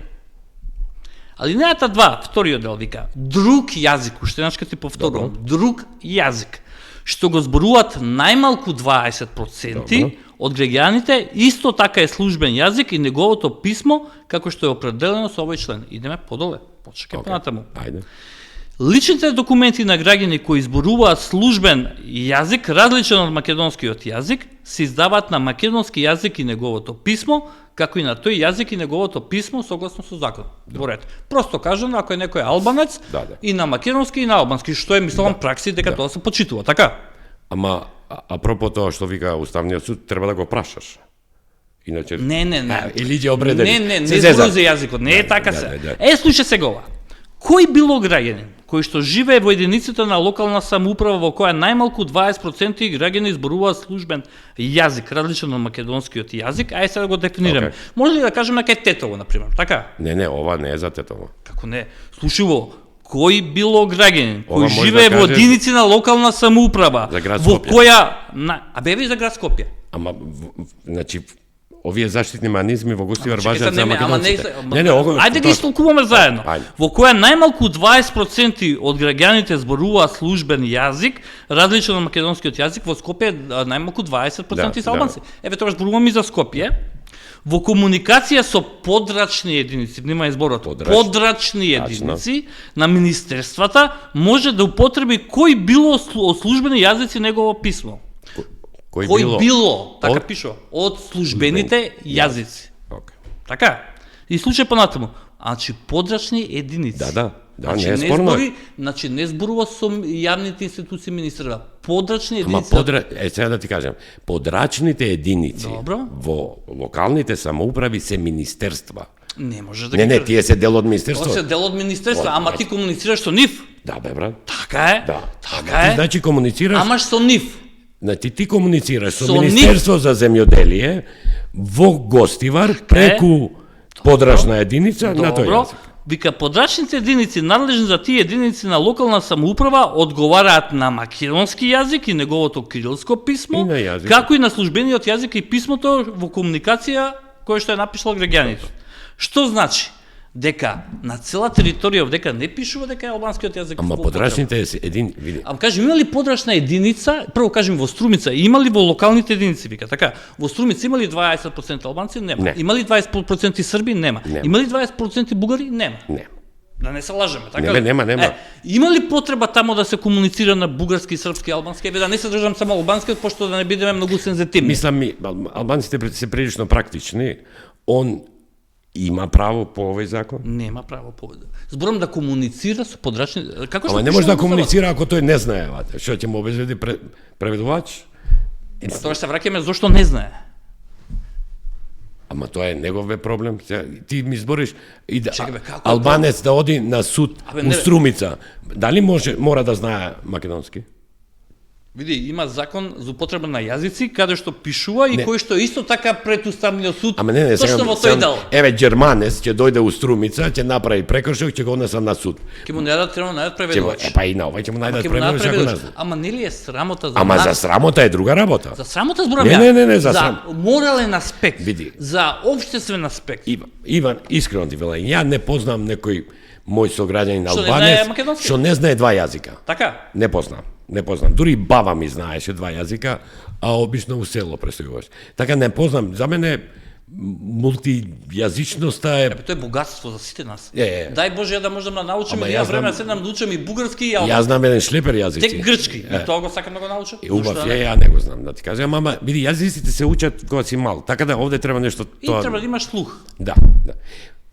Алинејата 2, вториот дел вика, друг јазик, уште еднаш ти повторувам, друг јазик, што го зборуваат најмалку 20% од граѓаните, исто така е службен јазик и неговото писмо, како што е определено со овој член. Идеме подоле. почекај понатаму. Ајде. Личните документи на граѓани кои изборуваат службен јазик различен од македонскиот јазик се издаваат на македонски јазик и неговото писмо, како и на тој јазик и неговото писмо согласно со закон. Борет. Просто кажано, ако е некој албанец Да. и на македонски и на албански, што е мислам пракси дека тоа се почитува, така? Ама, апропо тоа што вика Уставниот суд, треба да го прашаш. Иначе... Не. Или ќе обредени. Не зборува за јазикот, не е така се. Слушај сега ова. Кој било граѓанин кој што живее во единицата на локална самоуправа во која најмалку 20% граѓани зборуваат службен јазик различен од македонскиот јазик, ајде сега да го дефинираме. Може ли да кажеме дека е Тетово на пример, така? Не, ова не е за Тетово. Како не? Слушај во, кој било граѓанин Ова кој може живее да во кажеш единици на локална самоуправа За град во Скопје. која ви за град Скопје. Ама, значи, овие заштитни механизми во Гостивар важат за ама македонците. Ајде ги истолкуваме заедно. Ајде. Во која најмалку 20% од граѓаните зборуваат службен јазик, различен од македонскиот јазик, во Скопје најмалку 20% се албанци. Еве тоа зборуваме и за Скопје. Во комуникација со подрачни единици, внимај зборот, подрачни единици на министерствата може да употреби кој било од службени јазици негово писмо. Кој било, така пишува, од службените јазици. Така? И случај понатаму. Значи, подрачни единици. Да, не е спорно. Значи, не зборува со јавните институции министерства. Подрачни единици. Сега да ти кажам, подрачните единици во локалните самоуправи се министерства. Не може да ги... Не, тие се дел од министерство. Се дел од министерство, ама ти комуницираш со нив. Да, бе, брат. Така е. Така е. Ти значи комуницираш... Амаш со нив. Значи ти комуницираш со Министерство за земјоделие во Гостивар преку подрачна единица на тој јазик. Вика, подрачните единици надлежни за тие единици на локална самоуправа одговараат на македонски јазик и неговото кирилско писмо, како и на службениот јазик и писмото во комуникација кој што е напишал граѓаните. Што значи? Дека на цела територија дека не пишува дека е албанскиот јазик. Ама подрачните види. Ама кажем, има ли подрачна единица, прво кажем во Струмица, има ли во локалните единици, вика, така? Во Струмица има ли 20% албанци? Нема. Не. Има ли 20% срби? Нема. Има ли 20% бугари? Нема. Не. Да не се лажеме, така? Нема. Има ли потреба тамо да се комуницира на бугарски, српски, албански? Еве да не се држам само албанскиот, пошто да не бидеме многу сензитивни. Мислам, албанците се прилично практични. Он има право по овој закон? Нема право по овој. Зборам да комуницира со подрачни... Како што Ама не може да комуницира ако тој не знае, што ќе му обезбеди преведувач? Тоа се враќаме зошто не знае. Ама тоа е негове проблем. Ти ми збориш и да албанец да оди на суд у Струмица. Дали мора да знае македонски? Види, има закон за употреба на јазици, каде што пишува и кој што исто така пред Уставниот суд. Ама не, точно во тој дел. Еве џерманец ќе дојде у Струмица, ќе направи прекршок, ќе го однесат на суд. Ќе му најдат преведувач. Па и на овој ќе му најдат преведувач. Ама нели е срамота за Ама за срамота е друга работа. За срамота зборам ја. Не, за срам. Морален аспект. Види. За општествен аспект. Иван, искрено ти велам, ја не познам некој мој сограѓанин албанец што не знае два јазика. Така? Не познам. Дури баба ми знаеше два јазика, а обично у село престојуваш. Така не познам. За мене мултијазичноста е... Тоа е богатство за сите нас. Дај Боже да можам да научиме, ја време седам да учам и бугарски и албански. Јас знам еден шлепер јазици. Тек грчки. И тоа го сакам да го научам. Убав ја не го знам да ти кажам, ама види јазиците се учат кога си мал. Така да овде треба нешто тоа. И треба да имаш слух. Да.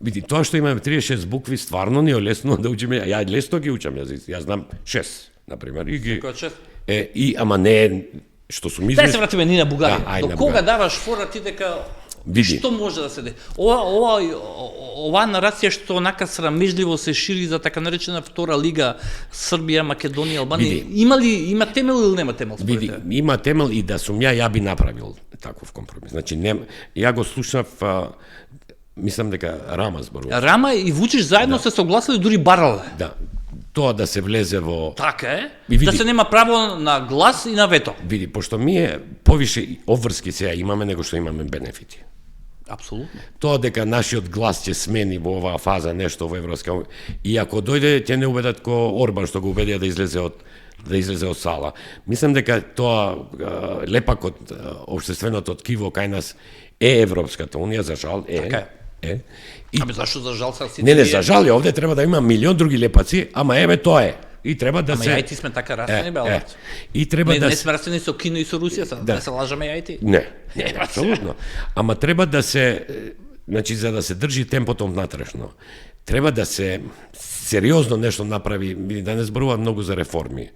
Види, тоа што имаме 36 букви стварно не е лесно да учиме. Ја лесно ги учам јазици. Јас знам 6, на пример. И ама не е што сум измислил. Дај се вратиме ни на Бугарија. До кога даваш фора ти дека што може да се деси? Ова нарација што онака срамежливо се шири за така наречена втора лига Србија, Македонија, Албанија, има темел или нема темел? Види, има темел и да сум ја би направил таков компромис. Значи ја го слушнав, мислам дека Рама зборува. Рама и Вучич заедно се согласили, дури барале. Да. Тоа да се влезе во... Така е, да се нема право на глас и на вето. Види, пошто ние повише обврски сега имаме него што имаме бенефити. Апсолутно. Тоа дека нашиот глас ќе смени во оваа фаза нешто во Европска унија. И ако дојде, ќе не убедат ко Орбан што го убедија да излезе од сала. Мислам дека тоа лепакот, општественото ткиво кај нас е Европската унија, за жал е. Така е. Абе, зашто за жал са сите Не, тие- за жал е, овде треба да има милион други лепаци, ама еве тоа е. И треба да Ама се јајти сме така растени, бе, Албанци. И треба Не, да не се сме растени со Кина и со Русија, да се лажаме јајти. Не, апсолутно. Ама треба да се, значи за да се држи темпото внатрешно, треба да се сериозно нешто направи, да не зборува многу за реформи.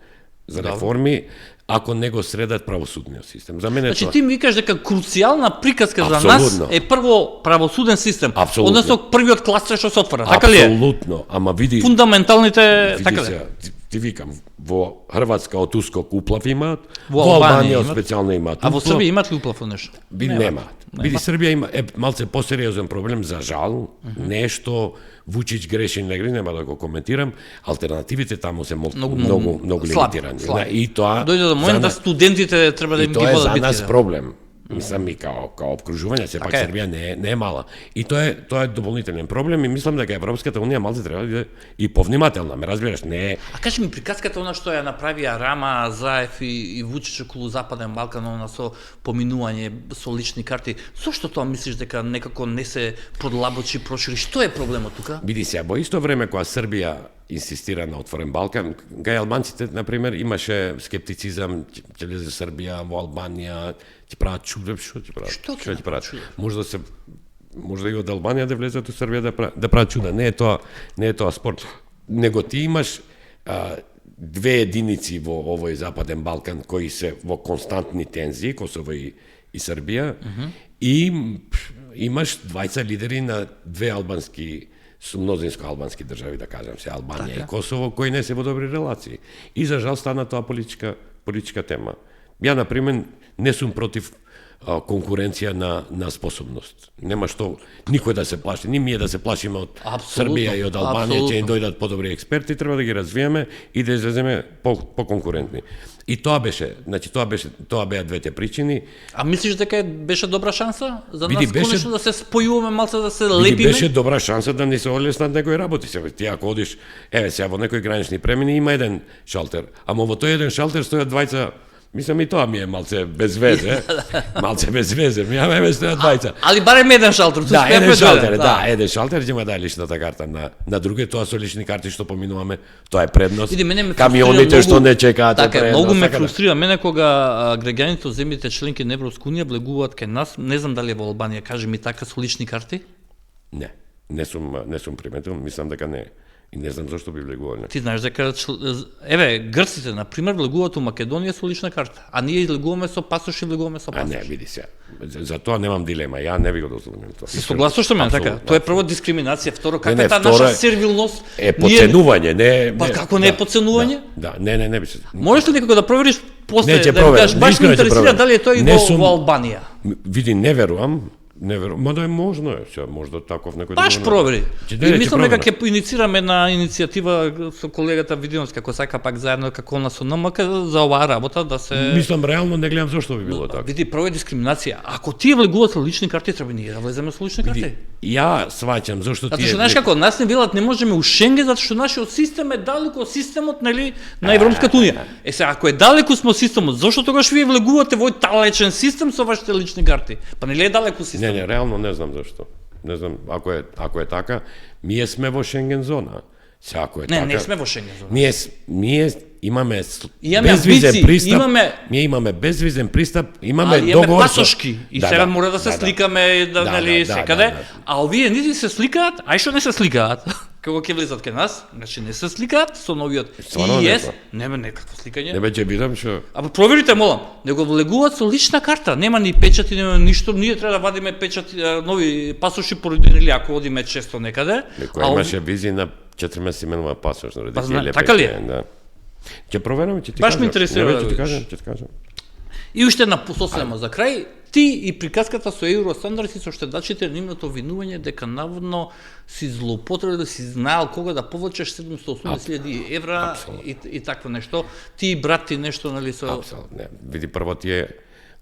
За реформи, ако не го средат правосудниот систем. За мене Значи тоа. ти ми викаш дека круцијална приказка за нас Апсолутно. е прво правосуден систем, Апсолутно. односно првиот кластер што се отвора, така ли е? Апсолутно, ама види, Фундаменталните, така ли е? сега, ти викам, во Хрватска од Ускок уплав имаат, Во во Албанија Албанија имат. специјално имаат. А во уплав. Србија имат ли уплав нешто? Немаат. Види, Србија има малце посериозен проблем, за жал, нешто Вучич греши, не греши, нема да го коментирам, алтернативите таму се многу слаби, лимитирани. слаби. Да, и тоа Дојде до момент за да нас- студентите треба да им и ги тоа е водат за нас битки. проблем. Мислам и као обкружување, сепак Така е. Србија не е мала. И тоа е дополнителен проблем и мислам дека Европската унија малце треба да биде и повнимателна, ме разбираш, не е. А кажи ми приказката она што ја направија Рама, Заев и Вучич околу Западен Балкан, она со поминување со лични карти. Зошто тоа мислиш дека некако не се продлабочи, прошири? Што е проблемот тука? Види се, во исто време кога Србија инсистира на отворен Балкан, кај албанците, например, имаше скептицизам, ќе лезе Србија во Албанија, ќе прават чудо, што ќе прават? Што ќе ќе прават? чудо? Може и од Албанија да влезат у Србија да прават чуда. Не е тоа спорт. Него ти имаш две единици во овој Западен Балкан кои се во константни тензии, Косово и Србија, и имаш двајца лидери на две албански со мнозинско албански држави, да кажам се, Албанија и Косово, кои не се во добри релации. И за жал стана тоа политичка тема. Ја, например, не сум против конкуренција на способност. Нема што никој да се плаши, ни ние да се плашиме од Апсолутно, Србија и од Албанија, ќе им дојдат подобри експерти, треба да ги развиеме и да излеземе по-конкурентни. И тоа беа двете причини. А мислиш дека беше добра шанса за Види, нас беше- конечно да се спојуваме малце, да се Види, лепиме? беше добра шанса да не се олеснат некои работи. Ти ако одиш, сега во некои гранични премини има еден шалтер, ама во тој еден шалтер стојат двајца. Мислам и тоа ми е малце без везе, малце без везе, ми еве стојат двајца. Али барем еден шалтер, Да, еден шалтер, еден шалтер ќе има да личната карта на друге, тоа со лични карти што поминуваме, тоа е предност. Види, мене ме Камионите фрустрира што не чекаат Така е, предност, многу ме така да. фрустрира мене кога граѓаните од земјите членки на Европска унија влегуваат кај нас, не знам дали е во Албанија, кажи ми така со лични карти? Не сум приметил, мислам дека не. И не знам зашто би влегувале. Ти знаеш дека еве грците на пример влегуваат у Македонија со лична карта, а ние влегуваме со пасош и влегуваме со А пасош. не, види се. За тоа немам дилема, ја не би го дозволил тоа. Се согласуваш со мене така? Апсолутно, Тоа е прво дискриминација, второ каква не, е таа второ наша е- сервилност? Е потценување, не. Па како не е потценување? Да, не би се. Можеш ли некако да провериш после Не, ќе да ми проверам, кажеш баш ме искрено ќе интересира проверам. дали е тој Не во, сум- во Албанија? Види, не верувам, мада е можно е, сега можда таков некој Баш да го провери. Ќе И даде, ќе мислам дека проверам. ќе инициираме една иницијатива со колегата Видиновски, ако сака пак заедно како на со НМК за оваа работа да се Мислам реално не гледам зошто би било така. види прво е дискриминација. Ако тие влегуваат со лични карти, треба ние да влеземе со лични карти. Ја сваќам зошто Затоа тие што знаеш како нас не велат не можеме у Шенген затоа што нашиот систем е далеку од системот нели на Европската унија. Сега ако е далеку сме од системот, зошто тогаш вие влегувате во овој далечен систем со вашите лични карти? Па нели е далеку системот? Не, реално не знам зашто. Не знам, ако е така, ние сме во Шенген зона. Сега ако е така. Не сме во Шенген зона. Ние имаме Имаме безвизен амбиции, пристап. имаме- Ние имаме безвизен пристап, имаме Али имаме договор со- пасошки и сега мора да се сликаме нели секаде, да. а овие нити се сликаат, ај што не се сликаат. Како ќе влезат кај нас, значи не се сликаат со новиот Стварно не ИС, знам. нема некакво сликање. Не бе ќе бидам што А проверите, молам, него влегуваат со лична карта, нема ни печати, нема ништо, ние треба да вадиме печати, нови пасоши поради нели ако одиме често некаде. Некој имаше визи на 4 месеци менува пасош на Па, така ли е? Да. Ќе проверам, ќе ти Баш кажам. ме интересира Не, да ќе ти видиш. кажам, ќе ти кажам. И уште една посослема за крај, ти и приказката со евростандарди со штедачите нивното обвинување дека наводно си злоупотребил, си знаел кога да повлечеш 780.000 евра и такво нешто. Ти и брат ти нешто нали со Апсолутно. Не, види прво тие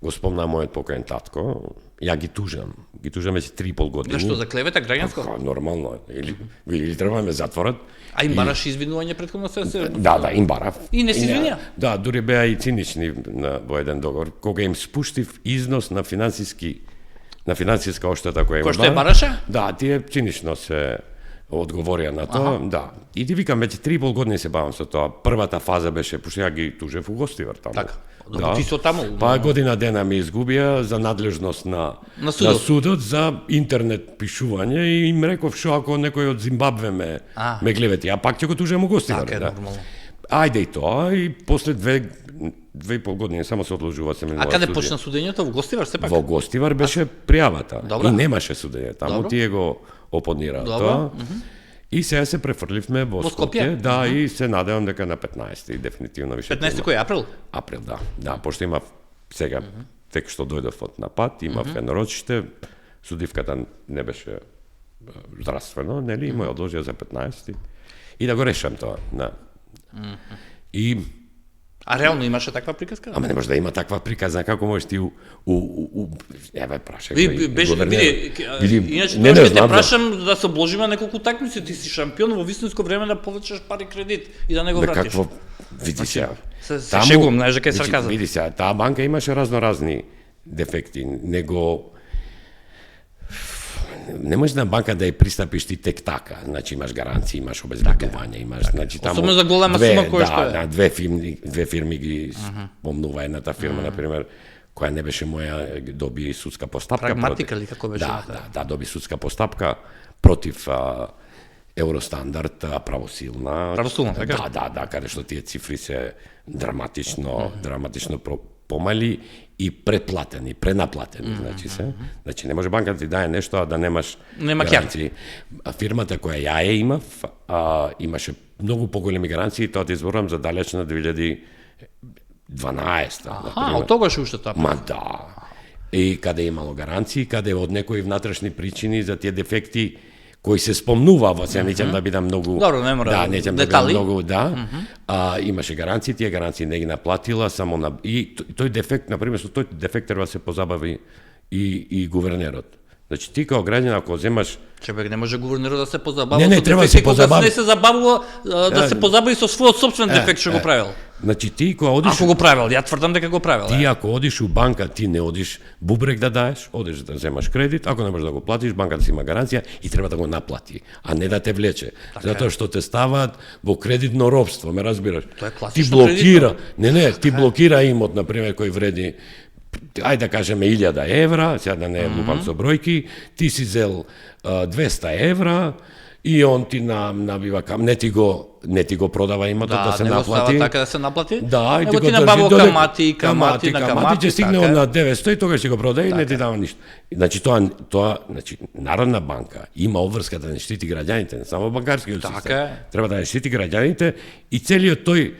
го спомна мојот покоен татко, ја ги тужам. Ги тужам веќе 3,5 години. нешто за клевета граѓанска. Па, нормално е. Или треба да ме затворат. А им бараш извинување претходно се. Да, им барав. И не се извинија? Да, дури беа и цинични во еден договор. Кога им спуштив износ на финансиски на финансиска оштета која има. Кој што е бараше? Да, тие цинично се одговорија на тоа, да. И ти викам, веќе 3,5 години се бавам со тоа. Првата фаза беше, пошто ја ги тужев у Гостивар таму. Така. Ти со таму. Па година дена ми изгубија за надлежност на судот за интернет пишување и им реков што ако некој од Зимбабве ме глевети, а пак ќе го тужем у Гостивар. Така е нормално. Ајде и тоа, и после 2,5 години само се одложува се менува. А каде почна судењето? Во Гостивар сепак? Во Гостивар беше пријавата. Добро. И немаше судење. Таму тие го опонираа тоа. И сега се префрливме во Скопје, да, и се надевам дека на 15 и дефинитивно више. 15 кој април? Април, да. Да, пошто има сега тек што дојдов од напад, имав едно рочиште, судивката не беше здравствено, нели, и ме одложија за 15 и да го решам тоа, да. И А реално имаше таква приказка? ама не може да има таква приказна, како можеш ти еве прашај. Иначе тоа ќе те прашам да се обложиме неколку такмици, ти си шампион во вистинско време да повлечеш пари кредит и да не го вратиш. Какво види сега. Се шегувам, знаеш дека е сарказам. Види сега, таа банка имаше разноразни дефекти, него не може на банка да ја пристапиш ти тек така, значи имаш гаранции, имаш обезбедување, имаш, значи таму особено за голема сума која што е. Да, две фирми ги спомнува, едната фирма на пример која не беше моја, доби судска постапка. Прагматика ли како беше? Да, доби судска постапка против Евростандард, правосилна. Правосилна, така? Да, каде што тие цифри се драматично помали и преплатени, пренаплатени, значи не може банката ти дае нешто а да немаш гаранции. Фирмата која ја имав, имаше многу поголеми гаранции, тоа ти зборувам за далечна 2012. Од тогаш уште тоа. Ма да. И каде имало гаранции, каде од некои внатрешни причини за тие дефекти кои се спомнува, сега неќам да бидам многу. Добро, не мора. Да, неќам да бидам многу, да. Имаше гаранции, тие гаранции не ги наплатила, само на и тој дефект, на пример, со тој дефект треба се позабави и гувернерот. Значи ти како граѓанин ако земаш Чебек не може гувернерот да се позабавува со треба се позабави. Не се забавува да се позабави со својот сопствен дефект што го правил. Значи ти кога одиш Ако го правил, ја тврдам дека го правил. Ти ако одиш у банка, ти не одиш бубрек да даеш, одиш да земаш кредит, ако не можеш да го платиш, банката си има гаранција и треба да го наплати, а не да те влече. Затоа што те ставаат во кредитно робство, ме разбираш? Тоа е ти блокира, ти блокира имот на пример кој вреди ајде да кажеме 1000 евра, сега да не лупам со бројки, ти си зел 200 евра и он ти набива не ти го продава имотот да се наплати. Да, така да се наплати. Да, и ти го набавува камати ќе стигне на 900 и тогаш ќе го продаде и не ти дава ништо. Значи значи Народна банка има обврската да не штити граѓаните, не само банкарскиот систем. Треба да штити граѓаните и целиот тој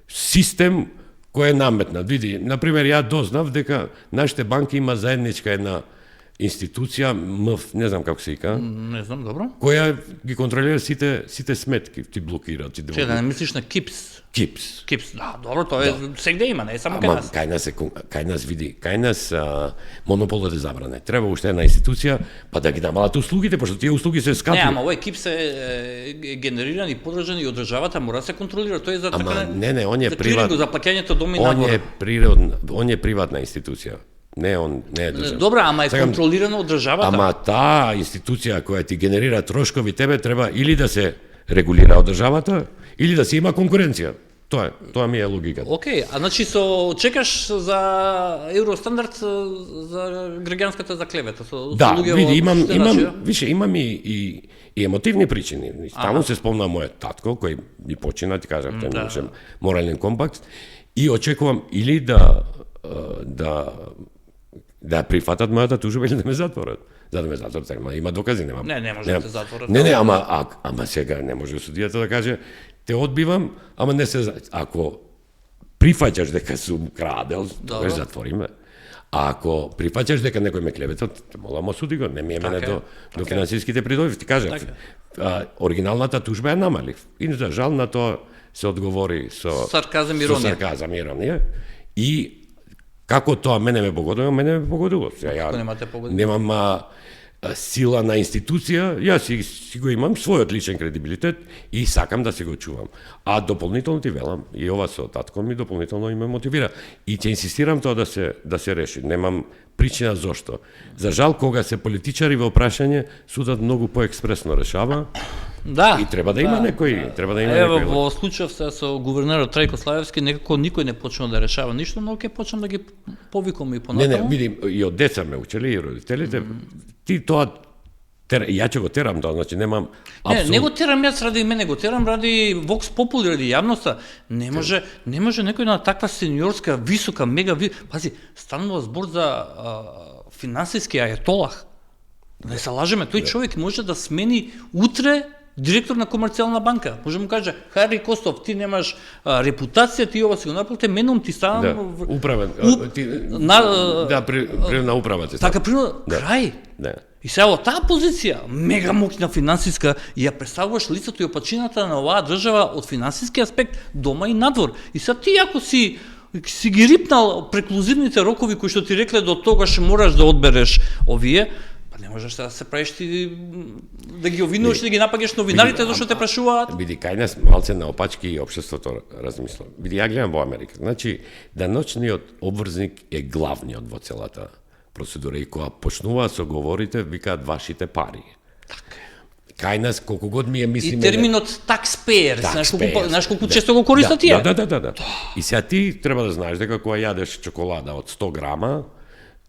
систем кој е наметнат. Види, на пример, ја дознав дека нашите банки има заедничка една институција, МФ, не знам како се вика. Не знам, добро. Која ги контролира сите сметки, ти блокира, ти Че да не мислиш на КИПС? КИПС. Да, добро, тоа е сегде има, не е само кај нас. Кај нас види, кај нас монополот е забранен. Треба уште една институција па да ги намалат услугите, пошто тие услуги се скапи. Не, ама овој КИПС е генериран и подржан и од државата, мора да се контролира. Тој е за така. Не, он е приватно. За плаќањето дома и надвор. Он е приватна институција. Не е државна. Добра, ама е контролирано од државата. Ама таа институција која ти генерира трошкови тебе треба или да се регулира од државата, или да се има конкуренција. Тоа ми е логиката. Океј, а значи чекаш за Евростандард за граѓанската заклевета со луѓе. Да, види, имам и емотивни причини. Таму се спомна мојот татко кој ми почина, ти кажам, тој имаше морален компакс и очекувам или да прифатат мојата тужба или да ме затворат. За да ме затворат, има докази, немам. Не може да те затворат. Не, ама сега не може судијата да каже те одбивам, ама не се ако прифаќаш дека сум крадел, тогаш затвориме. А ако прифаќаш дека некој ме клевета, молам осуди го, не ми е мене до финансиските придобив, ти кажав. Оригиналната тужба ја намалив. И за жал на тоа се одговори со сарказам и иронија. И како тоа мене ме погодува. Ја немам сила на институција, јас си го имам својот личен кредибилитет и сакам да се го чувам. А дополнително ти велам, и ова со татко ми дополнително ме мотивира. И ќе инсистирам тоа да се реши. Немам причина зошто. За жал, кога се политичари во прашање, судот многу поекспресно решава Да. и треба да има некој, треба да има Ево, некој. во случајов со гувернерот Трајко Славевски, некако никој не почнува да решава ништо, но ќе почнам да ги повикам и Не, понатаму. види, и од деца ме учели, и родителите, ти тоа, ја ќе го терам тоа, значи немам Не го терам јас ради мене, го терам ради Vox Populi, ради јавноста. Не може некој на таква сениорска, висока, пази, станува збор за финансиски ајатолах. Не се лажеме, тој човек може да смени утре директор на комерцијална банка. Може му каже, Хари Костов, ти немаш репутација, ти ова си го направите, менум ти ставам... Да, управен, ти, на- да, на управата. Така, примерно, Да. крај. Да. И сега во таа позиција, мега моќна финансиска, ја представуваш лицето и опачината на оваа држава од финансиски аспект, дома и надвор. И сега ти ако си ги рипнал преклузивните рокови кои што ти рекле до тогаш мораш да одбереш овие, па не можеш да се правиш ти да ги овинуваш, да ги напагаш новинарите зашто те прашуваат. Види, кај нас малце наопачки и општеството размисла. Види, ја гледам во Америка. Значи, деночниот обврзник е главниот во целата процедура и кога почнуваат со говорите, викаат вашите пари. Така. Кај нас колку год ми е И мислиме терминот taxpayer, Taxpayers. знаеш колку често го користат тие? Да. И сега ти треба да знаеш дека кога јадеш чоколада од 100 грама,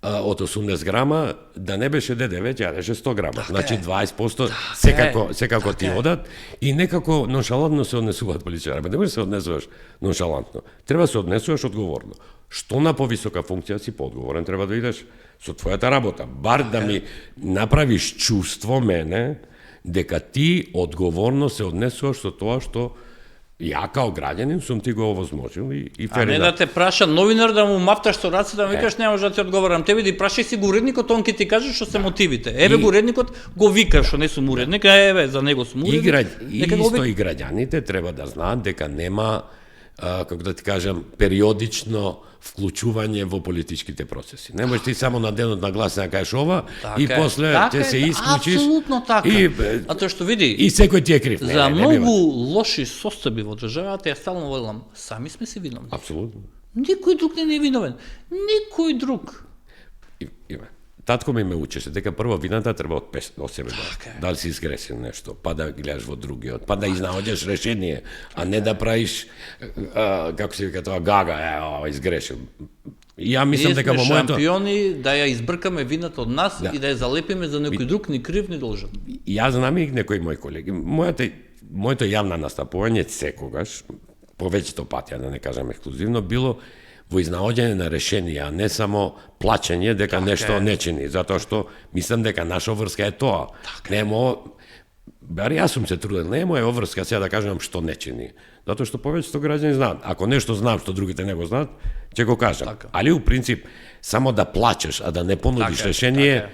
од 80 грама, да не беше ДДВ, ќе јадеше 100 грама. Значи 20% секако ти одат и некако ноншалантно се однесуваат политичари. Не може да се однесуваш ноншалантно. Треба да се однесуваш одговорно. Што на повисока функција си поодговорен треба да идеш со твојата работа. Бар да ми направиш чувство мене дека ти одговорно се однесуваш со тоа што ја као граѓанин сум ти го овозможил и А не да те праша новинар да му мафташ со раце да му викаш не може да ти одговорам тебе, да прашај си го уредникот, он ќе ти каже што се мотивите. Еве го уредникот го вика што не сум уредник, а еве за него сум уредник. Исто и граѓаните треба да знаат дека нема како да ти кажам периодично вклучување во политичките процеси. Не можеш ти само на денот на глас да кажеш ова и после ќе се исклучиш. Апсолутно така. А тоа што види, И секој ти е крив. за многу лоши состојби во државата ја стално велам, сами сме се виновни. Апсолутно. Никој друг не е виновен. Никој друг. Татко ми ме учеше дека прво вината треба од себе Така е. да си изгресил нешто, па да гледаш во другиот, па да изнаоѓаш решение, а не да правиш како се вика тоа гага, изгрешил. И ја мислам дека во моето шампиони да ја избркаме вината од нас и да ја залепиме за некој друг, ни крив, ни должен. Јас знам и некои мои колеги. Моето јавно настапување секогаш, повеќето пати, да не кажам ексклузивно, било во изнаоѓање на решенија, а не само плачење дека нешто не чини, затоа што мислам дека наша врска е тоа. Не е бар јас сум се трудел, не е моја врска сега да кажам што не чини. Затоа што повеќето граѓани знаат. Ако нешто знам што другите не го знаат, ќе го кажам. Али у принцип само да плачеш, а да не понудиш решение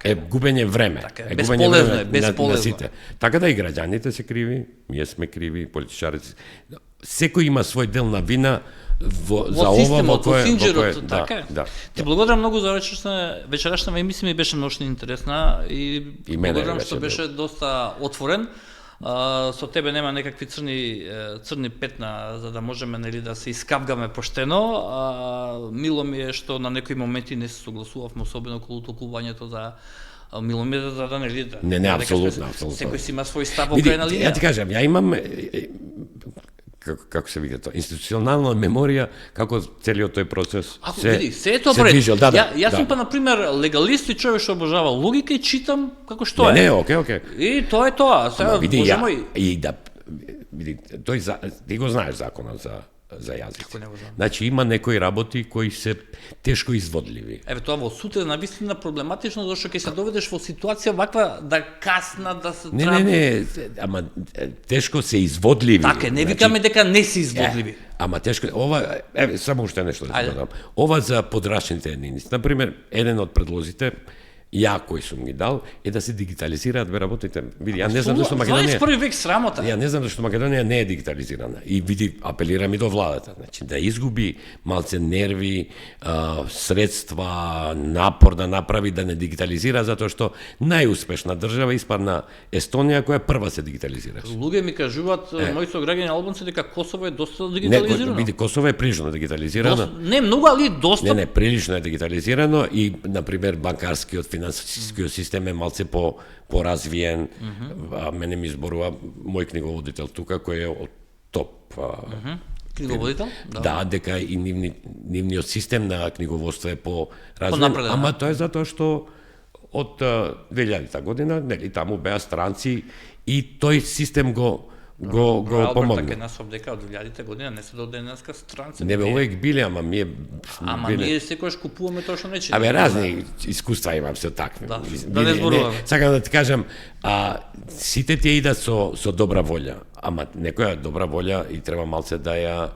е губење време. Е губење време на сите. Така да и граѓаните се криви, ние сме криви, политичарите. Секој има свој дел на вина за ова во кое да. Ти благодарам многу за вечерашната емисија, ми беше многу интересна и благодарам што беше доста отворен. Со тебе нема некакви црни петна за да можеме нели да се искавгаме поштено. Мило ми е што на некои моменти не се согласувавме, особено околу толкувањето за мило ми е за да нели да. Не, апсолутно. Секој си има свој став во крајна линија. Ја ти кажам, ја имам како се вика тоа, институционална меморија како целиот тој процес се е тоа пред. Јас сум па на пример легалист и човек што обожава логика и читам како што е. Не, окей. И тоа е тоа. Сега можеме и да види тој ти го знаеш законот за јазик. Како не го знам. Значи има некои работи кои се тешко изводливи. Еве тоа во суд е навистина проблематично зашто ќе се доведеш во ситуација ваква да касна да се Не, ама тешко се изводливи. Така, не викаме дека не се изводливи. Ама тешко, ова само уште нешто да ти додам. Ова за подрачните единици. На пример, еден од предлозите ја кој сум ги дал, е да се дигитализираат бе работите. Види, ја не знам зашто Македонија... 21 век срамота. Ја не знам зашто Македонија не е дигитализирана. И види, апелирам и до владата, значи да изгуби малце нерви, средства, напор да направи да не дигитализира, затоа што најуспешна држава испадна Естонија која прва се дигитализира. Луѓе ми кажуваат, мои сограѓани албанци, дека Косово е доста дигитализирано. Види, Косово е прилично дигитализирано. Не многу, али доста. Не, прилично е дигитализирано и, например, банкарскиот, финансискиот систем е малце поразвиен. Мене ми изборува мој книговодител тука, кој е од топ. Книговодител? Да, дека и нивниот систем на книговодство е поразвиен, ама тоа е затоа што од 2000 година, нели, таму беа странци и тој систем го помогна. Алберт насоп дека од 2000 година не се до денеска странци. Не бе, увек биле, ама ние секогаш купуваме тоа што нечи. Абе, разни искуства имам со такви. Да не зборуваме. Сакам да ти кажам, сите тие идат со добра волја, ама некоја добра волја и треба малце да ја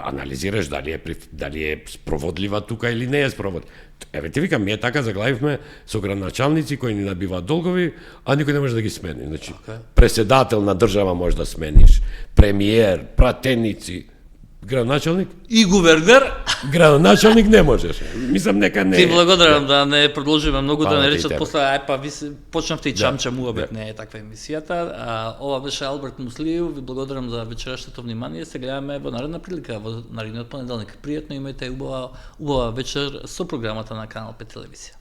анализираш дали е спроводлива тука или не е спроводлива. Еве ти викам, ние така заглавивме со градоначалници кои ни набиваат долгови, а никој не може да ги смени. Значи, преседател на држава може да смениш, премиер, пратеници, градоначалник и гувернер, градоначалник не можеш. Мислам нека не. Ти благодарам да не продолжиме многу, да не речат после ви почнавте и чамча муабет, не е таква емисијата. Ова беше Алберт Муслиев, ви благодарам за вечерашното внимание. Се гледаме во наредна прилика, во наредниот понеделник. Пријатно, имајте убава вечер со програмата на Канал 5 телевизија.